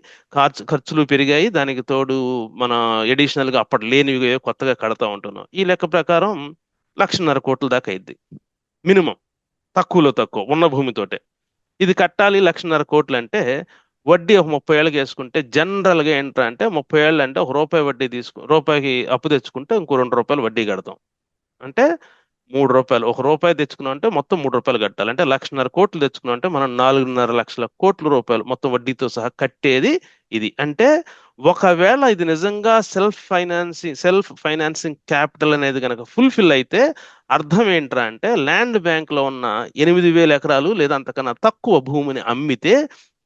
ఖర్చులు పెరిగాయి, దానికి తోడు మన ఎడిషనల్ గా అప్పటి లేనివి కొత్తగా కడతా ఉంటున్నాం. ఈ లెక్క ప్రకారం 1,50,000 కోట్ల దాకా అయింది మినిమం, తక్కువలో తక్కువ ఉన్న భూమితోటే. ఇది కట్టాలి 1,50,000 కోట్లు అంటే వడ్డీ ఒక 30 ఏళ్ళకి వేసుకుంటే జనరల్ గా ఏంటంటే 30 ఏళ్ళు అంటే రూపాయికి అప్పు తెచ్చుకుంటే ఇంకో ₹2 వడ్డీ కడతాం. అంటే ₹3. ₹1 తెచ్చుకున్నాం అంటే మొత్తం ₹3 కట్టాలి. అంటే 1,50,000 కోట్లు తెచ్చుకున్నాం అంటే మనం 4.5 లక్షల కోట్ల మొత్తం వడ్డీతో సహా కట్టేది ఇది. అంటే ఒకవేళ ఇది నిజంగా సెల్ఫ్ ఫైనాన్సింగ్ క్యాపిటల్ అనేది కనుక ఫుల్ఫిల్ అయితే అర్థం ఏంట్రా అంటే, ల్యాండ్ బ్యాంక్ లో ఉన్న 8,000 ఎకరాలు లేదా అంతకన్నా తక్కువ భూమిని అమ్మితే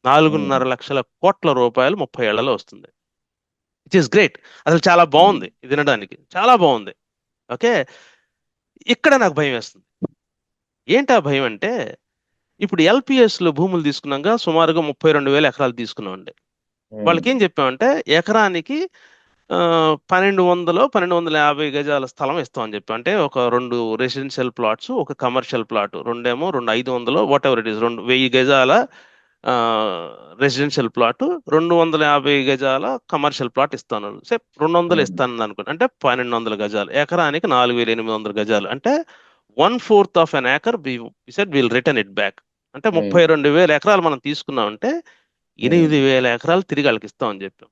4.5 లక్షల కోట్ల రూపాయలు 30 ఏళ్లలో వస్తుంది. It is great. అసలు చాలా బాగుంది, ఇది వినడానికి చాలా బాగుంది. ఓకే, ఇక్కడ నాకు భయం వేస్తుంది. ఏంటి ఆ భయం అంటే, ఇప్పుడు ఎల్పిఎస్ లో భూములు తీసుకున్నాక సుమారుగా 32,000 ఎకరాలు తీసుకున్నామండి. వాళ్ళకి ఏం చెప్పామంటే, ఎకరానికి 1250 గజాల స్థలం ఇస్తాం అని చెప్పి, అంటే ఒక 2 రెసిడెన్షియల్ ప్లాట్స్, ఒక కమర్షియల్ ప్లాట్, రెండేమో 500 వాట్ ఎవర్ ఇట్ ఈస్, 1000 గజాల రెసిడెన్షియల్ ప్లాట్, 250 గజాల కమర్షియల్ ప్లాట్ ఇస్తాను. సే 200 ఇస్తాను అనుకోండి, అంటే 1200 గజాలు, ఎకరానికి 4800 గజాలు, అంటే 1/4 of an acre said will return it back. అంటే 32,000 ఎకరాలు మనం తీసుకున్నామంటే 8,000 ఎకరాలు తిరిగి వాళ్ళకి ఇస్తామని చెప్పాం.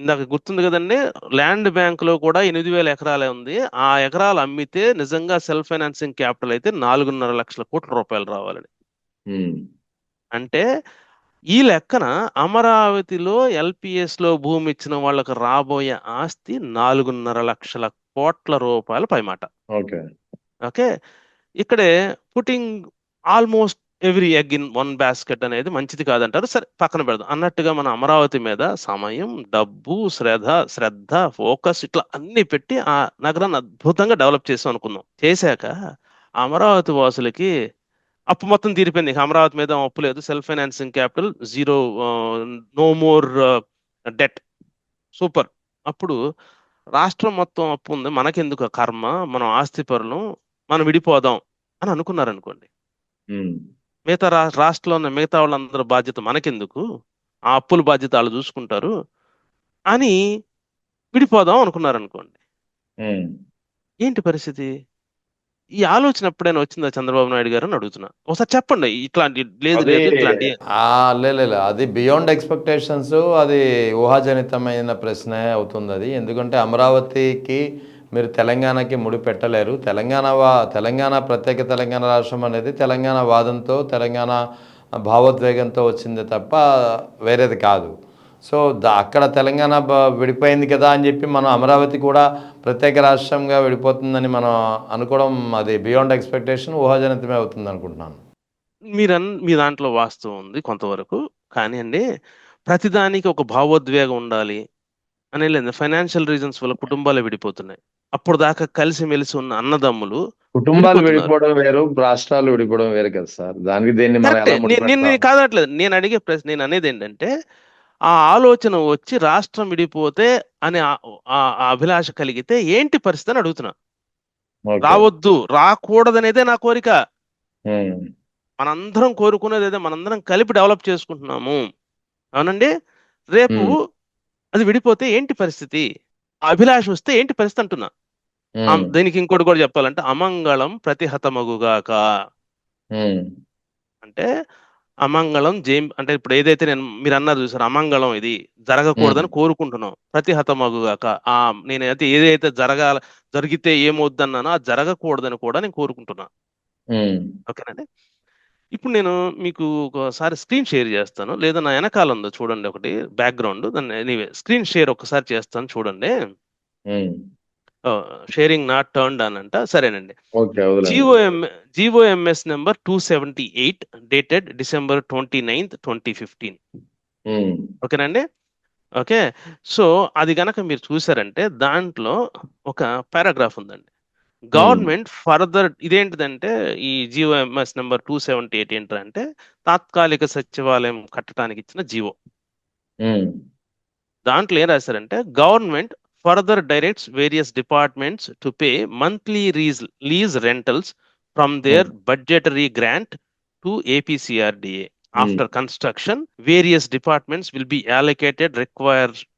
ఇందాక గుర్తుంది కదండి, ల్యాండ్ బ్యాంక్ లో కూడా 8,000 ఎకరాలే ఉంది. ఆ ఎకరాలు అమ్మితే నిజంగా సెల్ఫ్ ఫైనాన్సింగ్ క్యాపిటల్ అయితే 4.5 లక్షల కోట్ల రూపాయలు రావాలని. అంటే ఈ లెక్కన అమరావతిలో ఎల్పిఎస్ లో భూమి ఇచ్చిన వాళ్ళకి రాబోయే ఆస్తి 4.5 లక్షల కోట్ల రూపాయల పైమాట. ఓకే, ఇక్కడే putting almost every egg in one basket అనేది మంచిది కాదంటారు. సరే, పక్కన పెడదాం. అన్నట్టుగా మన అమరావతి మీద సమయం, డబ్బు, శ్రద్ధ, ఫోకస్ ఇట్లా అన్ని పెట్టి ఆ నగరాన్ని అద్భుతంగా డెవలప్ చేసాం అనుకుందాం. చేశాక అమరావతి వాసులకి అప్పు మొత్తం తీరిపోయింది. అమరావతి మీద అప్పు లేదు, self financing capital zero, no more debt, super. అప్పుడు రాష్ట్రం మొత్తం అప్పు ఉంది, మనకెందుకు కర్మ, మనం ఆస్తి పరులం, మనం విడిపోదాం అని అనుకున్నారనుకోండి. మిగతా రాష్ట్రంలో ఉన్న మిగతా వాళ్ళందరూ బాధ్యత మనకెందుకు, ఆ అప్పుల బాధ్యత వాళ్ళు చూసుకుంటారు అని విడిపోదాం అనుకున్నారనుకోండి. ఏంటి పరిస్థితి? ఈ ఆలోచన ఎప్పుడైనా వచ్చిందా చంద్రబాబు నాయుడు గారు అని అడుగుతున్నా. ఒకసారి చెప్పండి. ఇట్లాంటి లేదు ఇట్లాంటి లేదు, అది బియాండ్ ఎక్స్పెక్టేషన్స్, అది ఊహాజనితమైన ప్రశ్నే అవుతుంది అది. ఎందుకంటే అమరావతికి మీరు తెలంగాణకి ముడి పెట్టలేరు. తెలంగాణ ప్రత్యేక తెలంగాణ రాష్ట్రం అనేది తెలంగాణ వాదంతో, తెలంగాణ భావోద్వేగంతో వచ్చింది తప్ప వేరేది కాదు. సో అక్కడ తెలంగాణ విడిపోయింది కదా అని చెప్పి మనం అమరావతి కూడా ప్రత్యేక రాష్ట్రంగా విడిపోతుందని మనం అనుకోవడం అది బియాండ్ ఎక్స్పెక్టేషన్, ఊహాజనితమే అవుతుంది అనుకుంటున్నాను. మీ దాంట్లో వాస్తవం ఉంది కొంతవరకు, కానీ అండి ప్రతిదానికి ఒక భావోద్వేగం ఉండాలి అని లేదు. ఫైనాన్షియల్ రీజన్స్ వల్ల కుటుంబాలు విడిపోతున్నాయి. అప్పుడు దాకా కలిసి మెలిసి ఉన్న అన్నదమ్ములు కుటుంబాలు విడిపోవడం వేరు, రాష్ట్రాలు విడిపోవడం వేరు కదా సార్. దానికి దేన్ని మనం ఎలా నేను కాదట్లేదు. నేను అడిగే ప్రశ్న, నేను అనేది ఏంటంటే, ఆ ఆలోచన వచ్చి రాష్ట్రం విడిపోతే అనే ఆ అభిలాష కలిగితే ఏంటి పరిస్థితి అని అడుగుతున్నా. రావద్దు, రాకూడదనేదే నా కోరిక. మనందరం కోరుకునేది అదే, మనందరం కలిపి డెవలప్ చేసుకుంటున్నాము, అవునండి. రేపు అది విడిపోతే ఏంటి పరిస్థితి, అభిలాష వస్తే ఏంటి పరిస్థితి అంటున్నా. దీనికి ఇంకోటి కూడా చెప్పాలంటే, అమంగళం ప్రతిహతమగుగాక. అంటే అమంగళం అంటే ఇప్పుడు ఏదైతే మీరు అన్నారు చూసారు, అమంగళం ఇది జరగకూడదని కోరుకుంటున్నాం, ప్రతిహతమగుగాక. నేనైతే ఏదైతే జరిగితే ఏమవుద్దన్నానో అది జరగకూడదని కూడా నేను కోరుకుంటున్నా. ఓకేనండి. ఇప్పుడు నేను మీకు ఒకసారి స్క్రీన్ షేర్ చేస్తాను, లేదా నా వెనకాల ఉందో చూడండి ఒకటి బ్యాక్గ్రౌండ్, దాన్ని ఎనీవే స్క్రీన్ షేర్ ఒకసారి చేస్తాను చూడండి. షేరింగ్ నాట్ టర్న్డ్ అని అంట. సరేనండి. GOMS number 278 dated December 29th, 2015. ఓకేనండి. ఓకే, సో అది గనక మీరు చూసారంటే దాంట్లో ఒక పారాగ్రాఫ్ ఉందండి. గవర్నమెంట్ ఫర్దర్, ఇదేంటిదంటే ఈ GOMS నెంబర్ 278 ఏంటంటే తాత్కాలిక సచివాలయం కట్టడానికి ఇచ్చిన జీవో. దాంట్లో ఏం రాశారంటే, government further directs various departments to pay monthly lease rentals from their budgetary grant to APCRDA. After construction, various departments will be allocated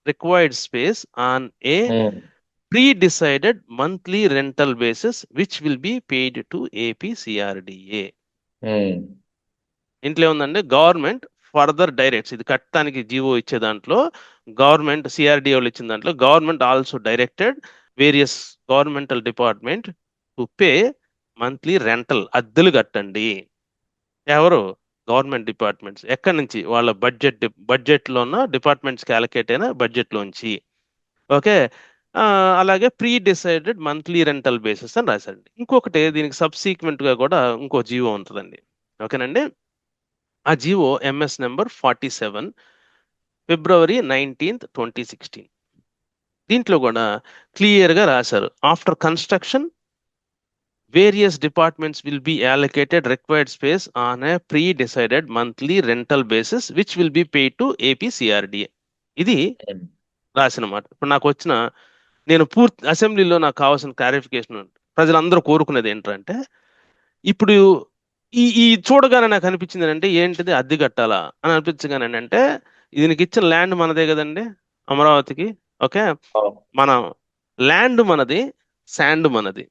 required space on a pre-decided monthly rental basis, which will be paid to APCRDA. ఇంట్లో ఉందండి, government further directs, ఇది కట్టడానికి GO ఇచ్చే దాంట్లో government, సిఆర్డిఓలు ఇచ్చిన దాంట్లో government also directed various governmental department to pay monthly rental, అద్దెలు కట్టండి. ఎవరు? Government departments. ఎక్కడి నుంచి? వాళ్ళ బడ్జెట్లో ఉన్న డిపార్ట్మెంట్స్కి అలకేట్ అయిన బడ్జెట్లోంచి. ఓకే, అలాగే pre decided monthly rental basis అని రాశారండి. ఇంకొకటి దీనికి సబ్సీక్వెంట్ గా కూడా ఇంకో జీవో ఉంటుందండి. ఓకేనండి. ఆ GO MS number 47 February 19th, 2016. దీంట్లో కూడా క్లియర్ గా రాశారు, after construction various departments will be allocated required space on a pre decided monthly rental basis which will be paid to APCRDA. ఇది రాసిన మాట. ఇప్పుడు నాకు వచ్చిన నేను పూర్తి అసెంబ్లీలో నాకు కావాల్సిన క్లారిఫికేషన్, ప్రజలందరూ కోరుకునేది ఏంటంటే, ఇప్పుడు ఈ చూడగానే నాకు అనిపించింది అంటే ఏంటిది అద్దె కట్టాలా అని అనిపించగానే అంటే, దీనికి ఇచ్చిన ల్యాండ్ మనదే కదండి, అమరావతికి. ఓకే, మన ల్యాండ్ మనది, శాండ్ మనది,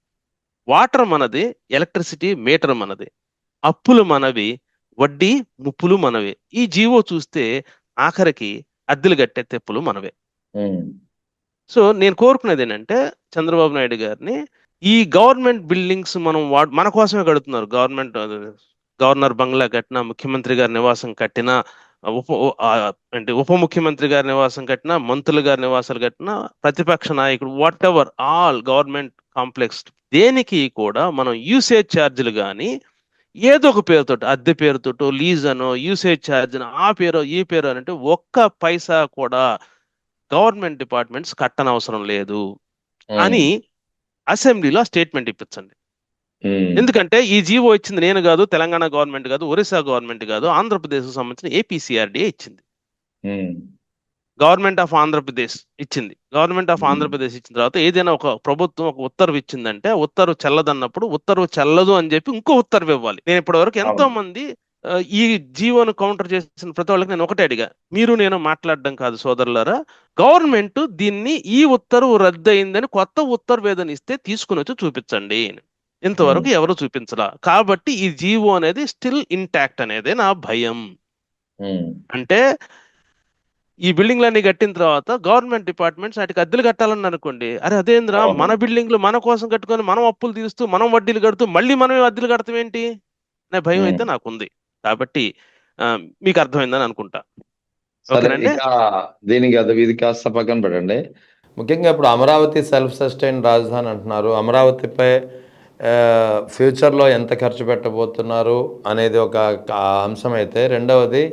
వాటర్ మనది, ఎలక్ట్రిసిటీ మీటర్ మనది, అప్పులు మనవి, వడ్డీ ముప్పులు మనవి. ఈ జీవో చూస్తే ఆఖరికి అద్దెలు కట్టే తెప్పులు మనవే. సో నేను కోరుకునేది ఏంటంటే చంద్రబాబు నాయుడు గారిని, ఈ గవర్నమెంట్ బిల్డింగ్స్ మనం మన కోసమే కడుతున్నారు. గవర్నర్ బంగ్లా కట్టినా, ముఖ్యమంత్రి గారి నివాసం కట్టినా, అంటే ఉప ముఖ్యమంత్రి గారి నివాసం కట్టినా, మంత్రులు గారి నివాసాలు కట్టినా, ప్రతిపక్ష నాయకుడు, what ever, all government complex, దేనికి కూడా మనం యూసేజ్ ఛార్జీలు కానీ ఏదో ఒక పేరుతో, అద్దె పేరుతో, లీజ్ అనో, యూసేజ్ ఛార్జ్ అనో, ఆ పేరో ఈ పేరో అని అంటే ఒక్క పైసా కూడా గవర్నమెంట్ డిపార్ట్మెంట్స్ కట్టనవసరం లేదు అని అసెంబ్లీలో స్టేట్మెంట్ ఇప్పించండి. ఎందుకంటే ఈ జీవో ఇచ్చింది నేను కాదు, తెలంగాణ గవర్నమెంట్ కాదు, ఒరిస్సా గవర్నమెంట్ కాదు, ఆంధ్రప్రదేశ్ సంబంధించిన ఏపీసీఆర్డీఏ ఇచ్చింది. గవర్నమెంట్ ఆఫ్ ఆంధ్రప్రదేశ్ ఇచ్చింది. గవర్నమెంట్ ఆఫ్ ఆంధ్రప్రదేశ్ ఇచ్చిన తర్వాత ఏదైనా ఒక ప్రభుత్వం ఒక ఉత్తర్వు ఇచ్చిందంటే, ఉత్తర్వు చెల్లదన్నప్పుడు ఉత్తర్వు చెల్లదు అని చెప్పి ఇంకో ఉత్తర్వు ఇవ్వాలి. నేను ఇప్పటివరకు ఎంతో మంది ఈ జీవోను కౌంటర్ చేసిన ప్రతి వాళ్ళకి నేను ఒకటే అడిగా, మీరు నేను మాట్లాడడం కాదు సోదరులారా, గవర్నమెంట్ దీన్ని ఈ ఉత్తర్వు రద్దు అయిందని కొత్త ఉత్తర్వు ఏదని ఇస్తే తీసుకుని వచ్చి చూపించండి. ఇంతవరకు ఎవరు చూపించరా. కాబట్టి ఈ జీవో అనేది స్టిల్ ఇంటాక్ట్ అనేది నా భయం. అంటే ఈ బిల్డింగ్లన్నీ కట్టిన తర్వాత గవర్నమెంట్ డిపార్ట్మెంట్స్ వాటికి అద్దెలు కట్టాలని అనుకోండి, అరే అదేంద్రా, మన బిల్డింగ్లు మన కోసం కట్టుకొని మనం అప్పులు తీస్తూ మనం వడ్డీలు కడుతూ మళ్ళీ మనమే అద్దెలు కడతాం ఏంటి అనే భయం అయితే నాకుంది. కాబట్టి మీకు అర్థమైందని అనుకుంటా. ఓకేనండి, దీనికి ఇది కాస్త పక్కన పెట్టండి. ముఖ్యంగా ఇప్పుడు అమరావతి సెల్ఫ్ సస్టైన్ రాజధాని అంటున్నారు. అమరావతిపై ఫ్యూచర్లో ఎంత ఖర్చు పెట్టబోతున్నారు అనేది ఒక అంశం అయితే, రెండవది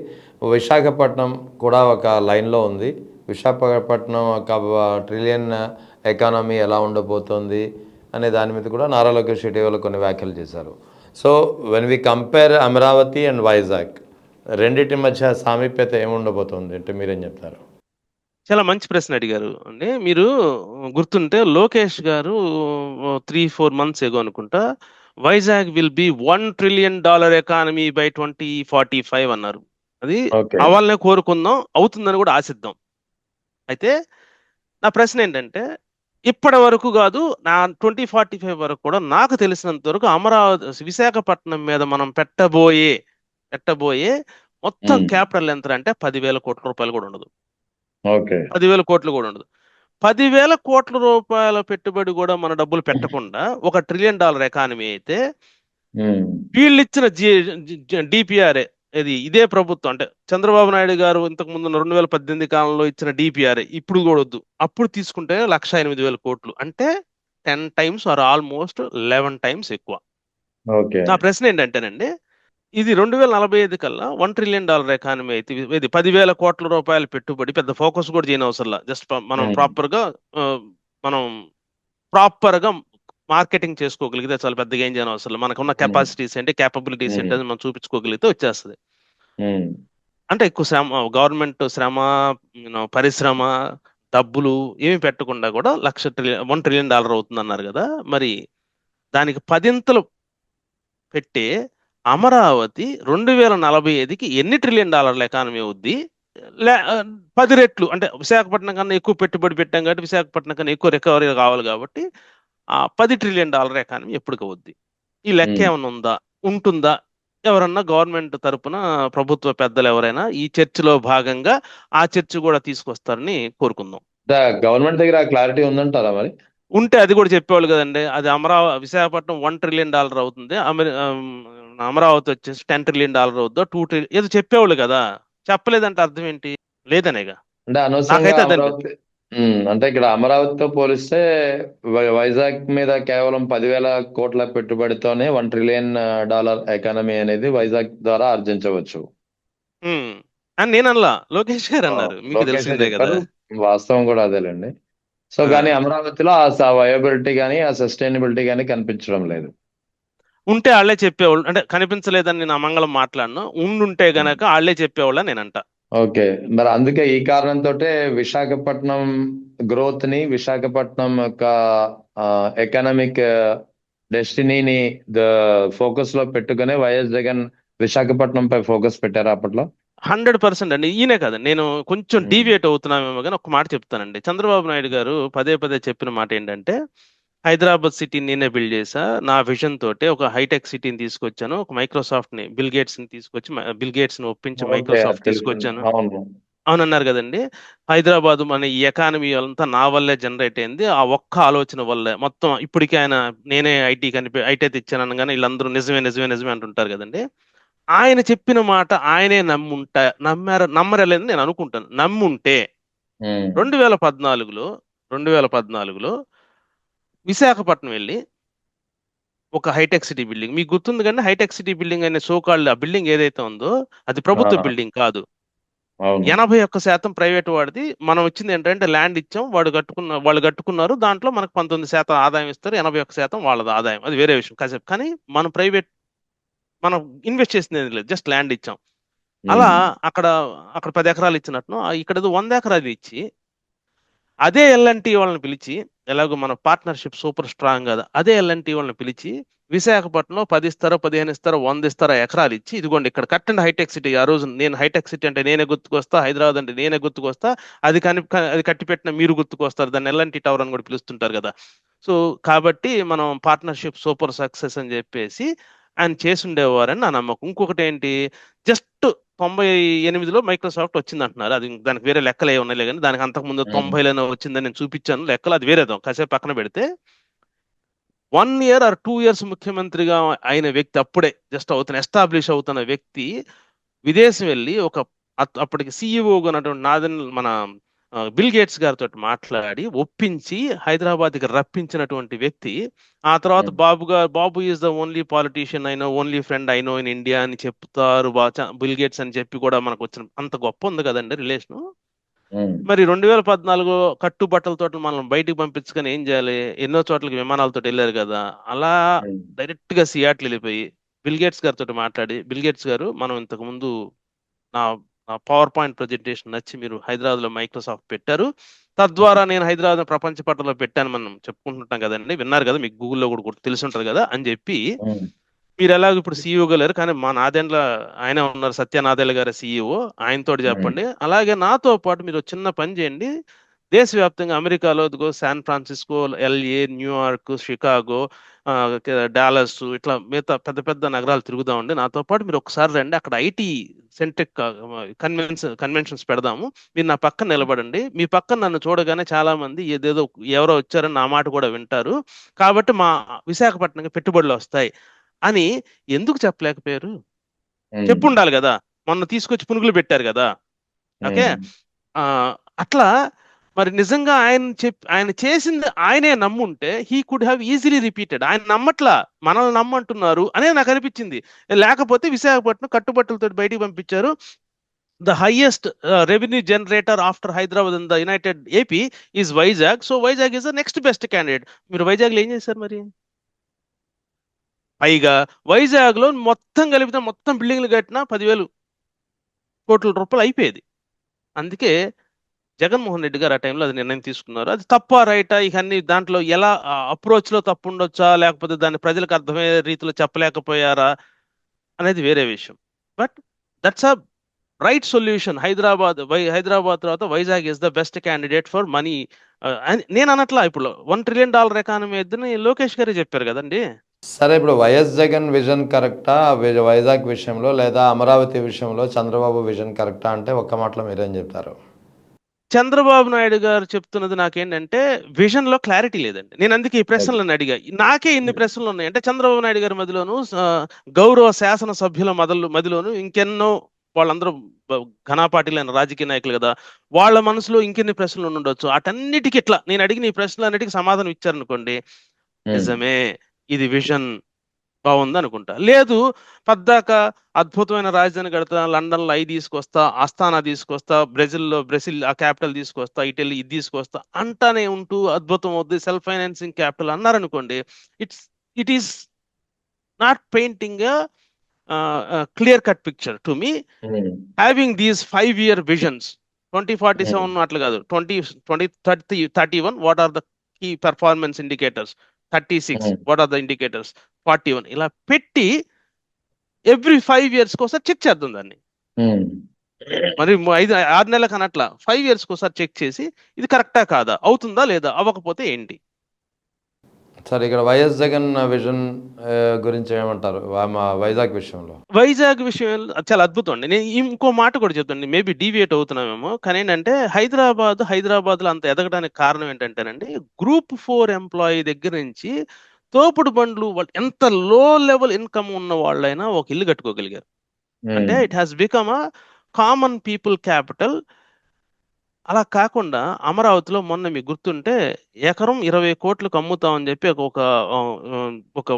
విశాఖపట్నం కూడా ఒక లైన్లో ఉంది. విశాఖపట్నం ఒక ట్రిలియన్ ఎకానమీ ఎలా ఉండబోతోంది అనే దాని మీద కూడా నారా లోకేష్ ఇటీవల కొన్ని వ్యాఖ్యలు చేశారు. So when we compare Amaravati and Vizag, రెండింటి మధ్య సామీప్యత ఏముండబోతుంది అంటే మీరేం చెప్తారు? చాలా మంచి ప్రశ్న అడిగారు అండి. మీరు గుర్తుంటే లోకేష్ గారు 3-4 months ఎగో అనుకుంటా, Vizag will be $1 trillion economy by 2045 అన్నారు. అది అవ్వాలనే కోరుకుందాం, అవుతుందని కూడా ఆశిద్దాం. అయితే నా ప్రశ్న ఏంటంటే, ఇప్పటి వరకు కాదు, నా 2045 వరకు కూడా నాకు తెలిసినంత వరకు అమరావతి విశాఖపట్నం మీద మనం పెట్టబోయే మొత్తం క్యాపిటల్ ఎంత అంటే 10,000 కోట్ల రూపాయలు కూడా ఉండదు. 10,000 కోట్లు కూడా ఉండదు. 10,000 కోట్ల రూపాయల పెట్టుబడి కూడా మన డబ్బులు పెట్టకుండా ఒక $1 trillion ఎకానమీ అయితే, వీళ్ళు ఇచ్చిన డిపిఆర్ఏ, ఇదే ప్రభుత్వం అంటే చంద్రబాబు నాయుడు గారు ఇంతకు ముందు 2018 కాలంలో ఇచ్చిన డిపిఆర్ఏ ఇప్పుడు కూడా వద్దు, అప్పుడు తీసుకుంటే 1,08,000 కోట్లు, అంటే 10 times ఆర్ ఆల్మోస్ట్ 11 times ఎక్కువ. నా ప్రశ్న ఏంటంటేనండి, ఇది 2045 కల్లా $1 trillion ఎకానమీ అయితే, ఇది 10,000 కోట్ల రూపాయల పెట్టుబడి, పెద్ద ఫోకస్ కూడా చేయని అవసరం, జస్ట్ మనం ప్రాపర్ గా మార్కెటింగ్ చేసుకోగలిగితే చాలా, పెద్దగా ఏం చేయని అవసరం. మనకున్న కెపాసిటీస్ ఏంటి, క్యాపబిలిటీస్ ఏంటి అని మనం చూపించుకోగలిగితే వచ్చేస్తుంది. అంటే ఎక్కువ శ్రమ, గవర్నమెంట్ శ్రమ, పరిశ్రమ, డబ్బులు ఏమి పెట్టకుండా కూడా $1 trillion అవుతుంది అన్నారు కదా. మరి దానికి 10 పెట్టే అమరావతి 2045కి ఎన్ని $1 trillion ఎకానమీ అవుద్ది? 10 రెట్లు, అంటే విశాఖపట్నం కన్నా ఎక్కువ పెట్టుబడి పెట్టాం కాబట్టి విశాఖపట్నం కన్నా ఎక్కువ రికవరీ కావాలి కాబట్టి $10 trillion ఎకానమీ ఎప్పుడు అవుద్ది? ఈ లెక్క ఏమైనా ఉంటుందా? ఎవరన్నా గవర్నమెంట్ తరపున ప్రభుత్వ పెద్దలు ఎవరైనా ఈ చర్చలో భాగంగా ఆ చర్చ కూడా తీసుకొస్తారని కోరుకుందాం. గవర్నమెంట్ దగ్గర క్లారిటీ ఉందంటారా? మరి ఉంటే అది కూడా చెప్పేవాళ్ళు కదండి. అది విశాఖపట్నం $1 trillion అవుతుంది, అమరావతి వచ్చేసి $10 trillion అవుద్దో, 2 trillion ఏదో చెప్పేవాళ్ళు కదా. చెప్పలేదంటే అర్థం ఏంటి? లేదనేగా. అంటే అనవసరంగా అంటే ఇక్కడ అమరావతితో పోలిస్తే వైజాగ్ మీద కేవలం 10,000 కోట్ల పెట్టుబడితోనే $1 trillion ఎకానమీ అనేది వైజాగ్ ద్వారా ఆర్జించవచ్చు అని నేను అనలా, లోకేష్ గారు అన్నారు. మీకు తెలిసిందే కదా. వాస్తవం కూడా అదేలేండి. సో కానీ అమరావతిలో ఆ వయబిలిటీ కానీ ఆ సస్టైనబిలిటీ కానీ కనిపించడం లేదు. ఉంటే వాళ్ళే చెప్పేవాళ్ళు, అంటే కనిపించలేదని నేను అమంగళం మాట్లాడను, ఉండుంటే గనక వాళ్ళే చెప్పేవాళ్ళ నేనంట. ఓకే. మరి అందుకే ఈ కారణంతో విశాఖపట్నం గ్రోత్ ని, విశాఖపట్నం యొక్క ఎకనామిక్ డెస్టినీని ఫోకస్ లో పెట్టుకునే వైఎస్ జగన్ విశాఖపట్నం పై ఫోకస్ పెట్టారు అప్పట్లో. 100% అండి. ఈయనే కాదండి, నేను కొంచెం ఉమ్, డీవియేట్ అవుతున్నామేమో కానీ ఒక మాట చెప్తానండి. చంద్రబాబు నాయుడు గారు పదే పదే చెప్పిన మాట ఏంటంటే, హైదరాబాద్ సిటీని నేనే బిల్డ్ చేశా, నా విజన్ తోటే ఒక హైటెక్ సిటీని తీసుకొచ్చాను, ఒక మైక్రోసాఫ్ట్ ని, బిల్ గేట్స్ ని తీసుకొచ్చి, బిల్ గేట్స్ ని ఒప్పించి ఓకే, మైక్రోసాఫ్ట్ తెలిసింది. తీసుకొచ్చాను. అవును. అవునన్నారు కదండి. హైదరాబాద్ మన ఈ ఎకానమీ అంతా నా వల్లే జనరేట్ అయింది, ఆ ఒక్క ఆలోచన వల్లే మొత్తం. ఇప్పటికీ ఆయన నేనే ఐటీ తెచ్చాను అనగానే వీళ్ళందరూ నిజమే నిజమే నిజమే అంటుంటారు కదండి. ఆయన చెప్పిన మాట ఆయనే నమ్మరలేదని నేను అనుకుంటాను. నమ్ముంటే ఉమ్, 2014లో విశాఖపట్నం వెళ్ళి ఒక హైటెక్ సిటీ బిల్డింగ్, మీకు గుర్తుంది కానీ, హైటెక్ సిటీ బిల్డింగ్ అనే సోకాల్డ్ ఆ బిల్డింగ్ ఏదైతే ఉందో అది ప్రభుత్వ ఆ, బిల్డింగ్ కాదు. అవును. 81% ప్రైవేట్ వాడిది. మనం వచ్చింది ఏంటంటే ల్యాండ్ ఇచ్చాం, వాళ్ళు కట్టుకున్నారు, దాంట్లో మనకు 19% ఆదాయం ఇస్తారు, 81% వాళ్ళది ఆదాయం, అది వేరే విషయం కాసేపు. కానీ మనం మనం ఇన్వెస్ట్ చేసింది ఏం లేదు, జస్ట్ ల్యాండ్ ఇచ్చాం. అలా ఉమ్, అక్కడ అక్కడ 10 ఎకరాలు ఇచ్చినట్టు ఇక్కడ ఏదో 100 ఎకరాలు ఇచ్చి, అదే ఎల్ఎన్టీ వాళ్ళని పిలిచి, ఎలాగో మన పార్ట్నర్షిప్ సూపర్ స్ట్రాంగ్ కదా, అదే ఎల్ఎన్టీ వాళ్ళని పిలిచి విశాఖపట్నంలో 10 ఇస్తారో 15 ఇస్తారో 100 ఇస్తారో ఎకరాలు ఇచ్చి, ఇదిగోండి ఇక్కడ కట్టండి హైటెక్ సిటీ. ఆ రోజు నేను హైటెక్ సిటీ అంటే నేనే గుర్తుకొస్తా, హైదరాబాద్ అంటే నేనే గుర్తుకొస్తా, అది కట్టి పెట్టిన మీరు గుర్తుకొస్తారు, దాన్ని ఎల్ఎన్టీ టవర్ అని కూడా పిలుస్తుంటారు కదా. సో కాబట్టి మనం పార్ట్నర్షిప్ సూపర్ సక్సెస్ అని చెప్పేసి ఆయన చేసుండేవారని నా నమ్మకం. ఇంకొకటి ఏంటి, జస్ట్ 98లో మైక్రోసాఫ్ట్ వచ్చింది అంటున్నారు, అది దానికి వేరే లెక్కలు ఏ ఉన్నాయి కానీ, దానికి అంతకుముందు ఉమ్, 90లోనే వచ్చిందని నేను చూపించాను లెక్కలు, అది వేరేదో కాసేపు పక్కన పెడితే. 1 ఇయర్ ఆర్ 2 ఇయర్స్ ముఖ్యమంత్రిగా అయిన వ్యక్తి, అప్పుడే జస్ట్ ఎస్టాబ్లిష్ అవుతున్న వ్యక్తి విదేశం వెళ్ళి అప్పటికి సిఇఓగా ఉన్నటువంటి మన బిల్ గేట్స్ గారితో మాట్లాడి ఒప్పించి హైదరాబాద్కి రప్పించినటువంటి వ్యక్తి. ఆ తర్వాత um, Babu is the only politician I know, only friend I know in India అని చెప్తారు బిల్ గేట్స్ అని చెప్పి కూడా మనకు వచ్చిన అంత గొప్ప ఉంది కదండి రిలేషను. ఉమ్, మరి 2014 కట్టుబట్టలతో మనం బయటికి పంపించుకొని ఏం చేయాలి, ఎన్నో చోట్లకి విమానాలతో వెళ్ళారు కదా. అలా ఉమ్, డైరెక్ట్ గా సియాట్లు వెళ్ళిపోయి బిల్ గేట్స్ గారితో మాట్లాడి, బిల్ గేట్స్ గారు, మనం ఇంతకు ముందు నా నా పవర్ పాయింట్ ప్రజెంటేషన్ నచ్చి మీరు హైదరాబాద్ లో మైక్రోసాఫ్ట్ పెట్టారు, తద్వారా నేను హైదరాబాద్ ప్రపంచ పటంలో పెట్టాను, మనం చెప్పుకుంటుంటాం కదండి, విన్నారు కదా, మీకు గూగుల్లో కూడా తెలిసి ఉంటుంది కదా అని చెప్పి. ఉమ్, మీరు ఎలాగో ఇప్పుడు సీఈఓగా లేరు కానీ మా నాదెండ్ల ఆయన ఉన్నారు, సత్యనాదెళ్ల గారి సీఈఓ, ఆయనతోటి ఉమ్, చెప్పండి. అలాగే నాతో పాటు మీరు ఒక చిన్న పని చేయండి, దేశవ్యాప్తంగా అమెరికాలో ఇదిగో San Francisco, LA, New York, Chicago, Dallas, ఇట్లా మిగతా పెద్ద పెద్ద నగరాలు తిరుగుదామండి. నాతో పాటు మీరు ఒకసారి రండి, అక్కడ ఐటీ సెంట్రిక్ కన్వెన్షన్స్ పెడదాము, మీరు నా పక్కన నిలబడండి, మీ పక్కన నన్ను చూడగానే చాలా మంది ఏదేదో ఎవరో వచ్చారని నా మాట కూడా వింటారు, కాబట్టి మా విశాఖపట్నంకి పెట్టుబడులు వస్తాయి అని ఎందుకు చెప్పలేకపోయారు? ఉమ్, చెప్పుండాలి కదా, మొన్న తీసుకొచ్చి పునుగులు పెట్టారు కదా. ఓకే. ఉమ్, ఆ అట్లా మరి నిజంగా ఆయన చేసింది ఆయనే నమ్ముంటే he could have easily repeated. ఆయన నమ్మట్లా, మనల్ని నమ్మంటున్నారు అనే నాకు అనిపించింది. లేకపోతే విశాఖపట్నం కట్టుబట్టలతో బయటికి పంపించారు. The highest revenue generator after Hyderabad in the United AP is Vizag. So Vizag is the next best candidate. మీరు వైజాగ్లో ఏం చేశారు మరి? పైగా వైజాగ్ లో మొత్తం కలిపితే మొత్తం బిల్డింగ్లు కట్టినా 10,000 కోట్ల రూపాయలు అయిపోయేది. అందుకే జగన్మోహన్ రెడ్డి గారు ఆ టైంలో అది నిర్ణయం తీసుకున్నారు. అది తప్ప రైటా, ఇక అన్ని దాంట్లో ఎలా అప్రోచ్ లో తప్పు ఉండొచ్చా, లేకపోతే దాన్ని ప్రజలకు అర్థమయ్యే రీతిలో చెప్పలేకపోయారా అనేది వేరే విషయం. But that's a right solution. Hyderabad తర్వాత Vizag is the best candidate for money అని నేను అనట్లా. ఇప్పుడు $1 ట్రిలియన్ ఎకానమీ ఇద్దని లోకేష్ గారే చెప్పారు కదండి. సరే, ఇప్పుడు వైఎస్ జగన్ విజన్ కరెక్టా వైజాగ్ విషయంలో, లేదా అమరావతి విషయంలో చంద్రబాబు విజన్ కరెక్టా అంటే ఒక్క మాటలో మీరేం చెప్తారు? చంద్రబాబు నాయుడు గారు చెప్తున్నది నాకేంటంటే, విజన్ లో క్లారిటీ లేదండి. నేను అందుకే ఈ ప్రశ్నలను అడిగా. నాకే ఇన్ని ప్రశ్నలు ఉన్నాయి అంటే, చంద్రబాబు నాయుడు గారి మధ్యలోను, గౌరవ శాసన సభ్యుల మధ్యలోను ఇంకెన్నో, వాళ్ళందరూ ఘనాపాటిలైన రాజకీయ నాయకులు కదా, వాళ్ళ మనసులో ఇంకెన్ని ప్రశ్నలు ఉండొచ్చు. అటన్నిటికీ ఇట్లా నేను అడిగిన ఈ ప్రశ్నలన్నిటికీ సమాధానం ఇచ్చారనుకోండి, ఉమ్, నిజమే, ఇది విజన్ బాగుంది అనుకుంటా. లేదు, పద్దాక అద్భుతమైన రాజధాని కడతా, లండన్లో అవి తీసుకొస్తా, ఆస్థానా తీసుకొస్తా, బ్రెజిల్ ఆ క్యాపిటల్ తీసుకొస్తా, ఇటలీ ఇది తీసుకొస్తా అంటానే ఉంటూ అద్భుతం అవుద్ది, సెల్ఫ్ ఫైనాన్సింగ్ క్యాపిటల్ అన్నారనుకోండి, it is not painting clear cut picture to me. Um, having these 5-year visions, 2047 అట్లా కాదు, 2031 what are the key performance indicators, 36 what are the indicators, 41 ఇలా పెట్టి ఎవ్రీ 5 years ఒకసారి చెక్ చేద్దాం దాన్ని. ఉమ్, మరి 6 నెలలకు అనట్లా 5 years ఒకసారి చెక్ చేసి ఇది కరెక్టా కాదా, అవుతుందా లేదా, అవ్వకపోతే ఏంటి. సార్ ఇక్కడ వైఎస్ జగన్ విజన్ గురించి ఏమంటారు మా వైజాగ్ విషయంలో? వైజాగ్ విషయం చాలా అద్భుతం అండి. నేను ఇంకో మాట కూడా చెప్తాను, మేబీ డీవియేట్ అవుతున్నామేమో, కానీ ఏంటంటే హైదరాబాద్లో అంత ఎదగడానికి కారణం ఏంటంటేనండి, Group 4 ఎంప్లాయీ దగ్గర నుంచి తోపుడు బండ్లు వాళ్ళు ఎంత లో లెవెల్ ఇన్కమ్ ఉన్న వాళ్ళైనా ఒక ఇల్లు కట్టుకోగలిగారు. అంటే it has become a common people capital. అలా కాకుండా అమరావతిలో మొన్న మీకు గుర్తుంటే ఎకరం 20 కోట్లకు అమ్ముతామని చెప్పి ఒక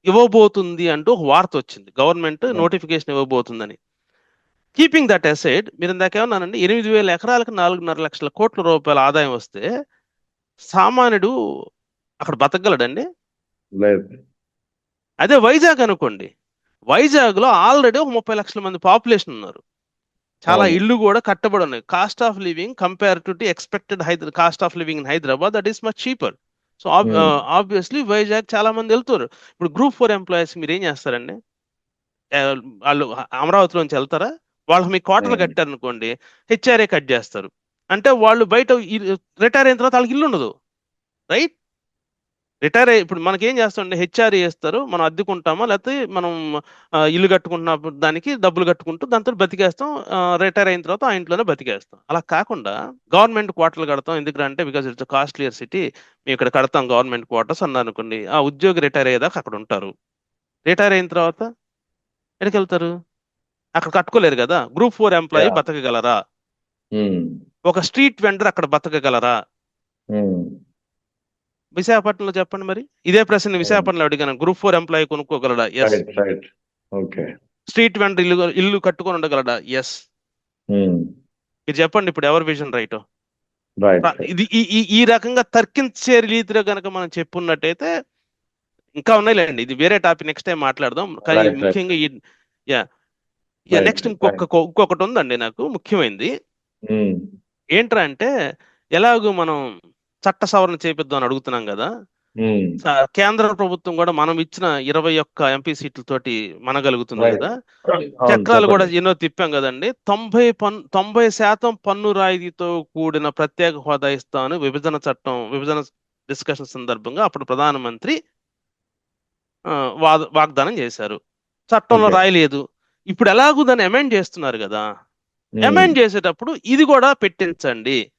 ఇవ్వబోతుంది అంటూ ఒక వార్త వచ్చింది, గవర్నమెంట్ నోటిఫికేషన్ ఇవ్వబోతుందని. కీపింగ్ దట్ అసైడ్, మీరు ఇందాక ఏమన్నానండి, 8,000 ఎకరాలకు 4.5 లక్షల కోట్ల రూపాయల ఆదాయం వస్తే సామాన్యుడు అక్కడ బతకగలడండి? లేదు. అదే వైజాగ్ అనుకోండి, వైజాగ్లో ఆల్రెడీ ఒక 30 లక్షల మంది పాపులేషన్ ఉన్నారు, చాలా ఇళ్ళు కూడా కట్టబడి ఉన్నాయి. Cost of living compare to expected cost of living in Hyderabad, that is much cheaper. So obviously Vizag చాలా మంది వెళ్తారు. ఇప్పుడు Group 4 ఎంప్లాయీస్ మీరు ఏం చేస్తారండి, వాళ్ళు అమరావతిలోంచి వెళ్తారా? వాళ్ళు మీకు క్వార్టర్లు కట్టారు అనుకోండి, హెచ్ఆర్ఏ కట్ చేస్తారు. అంటే వాళ్ళు బయట రిటైర్ అయిన తర్వాత వాళ్ళకి ఇల్లు ఉండదు, రైట్? ఇప్పుడు మనకేం చేస్తామండి, హెచ్ఆర్ఏ వేస్తారు, మనం అద్దెకుంటామా, లేకపోతే మనం ఇల్లు కట్టుకుంటున్న దానికి డబ్బులు కట్టుకుంటూ దాంతో బతికేస్తాం, రిటైర్ అయిన తర్వాత ఆ ఇంట్లోనే బతికేస్తాం. అలా కాకుండా గవర్నమెంట్ క్వార్టర్లు కడతాం, ఎందుకంటే బికాస్ ఇట్స్ కాస్ట్లియర్ సిటీ, మేము ఇక్కడ కడతాం గవర్నమెంట్ క్వార్టర్స్ అన్నారు అనుకోండి, ఆ ఉద్యోగి రిటైర్ అయ్యేదాకా అక్కడ ఉంటారు. రిటైర్ అయిన తర్వాత ఎక్కడికి వెళ్తారు? అక్కడ కట్టుకోలేరు కదా. Group 4 ఎంప్లాయీ బతకగలరా? ఒక స్ట్రీట్ వెండర్ అక్కడ బతకగలరా? విశాఖపట్నంలో చెప్పండి మరి, ఇదే ప్రశ్న విశాఖపట్నంలో అడిగాను, Group 4 ఎంప్లాయీ కొనుక్కోగలడా? ఎస్. స్ట్రీట్ వెండర్ ఇల్లు కట్టుకొని ఉండగలడా? ఎస్. మీరు చెప్పండి ఇప్పుడు ఎవరి విజన్ రైట్? ఇది ఈ రకంగా తర్కించే రీతిలో కనుక మనం చెప్పున్నట్టయితే ఇంకా ఉన్నాయిలేండి, ఇది వేరే టాపిక్, నెక్స్ట్ టైం మాట్లాడదాం. కానీ ముఖ్యంగా నెక్స్ట్ ఇంకొకటి ఉందండి నాకు ముఖ్యమైనది. ఏంట్రా అంటే, ఎలాగో మనం చట్ట సవరణ చేపిద్దాం అని అడుగుతున్నాం కదా, కేంద్ర ప్రభుత్వం కూడా మనం ఇచ్చిన 21 ఎంపీ సీట్లతోటి మనగలుగుతుంది కదా. చక్రాలు కూడా ఎన్నో తిప్పాం కదండి. 90% పన్ను రాయితీతో కూడిన ప్రత్యేక హోదా ఇస్తామని విభజన డిస్కషన్ సందర్భంగా అప్పుడు ప్రధానమంత్రి వాగ్దానం చేశారు. చట్టంలో రాయలేదు. ఇప్పుడు ఎలాగూ దాన్ని అమెండ్ చేస్తున్నారు కదా, అమెండ్ చేసేటప్పుడు ఇది కూడా పెట్టించండి,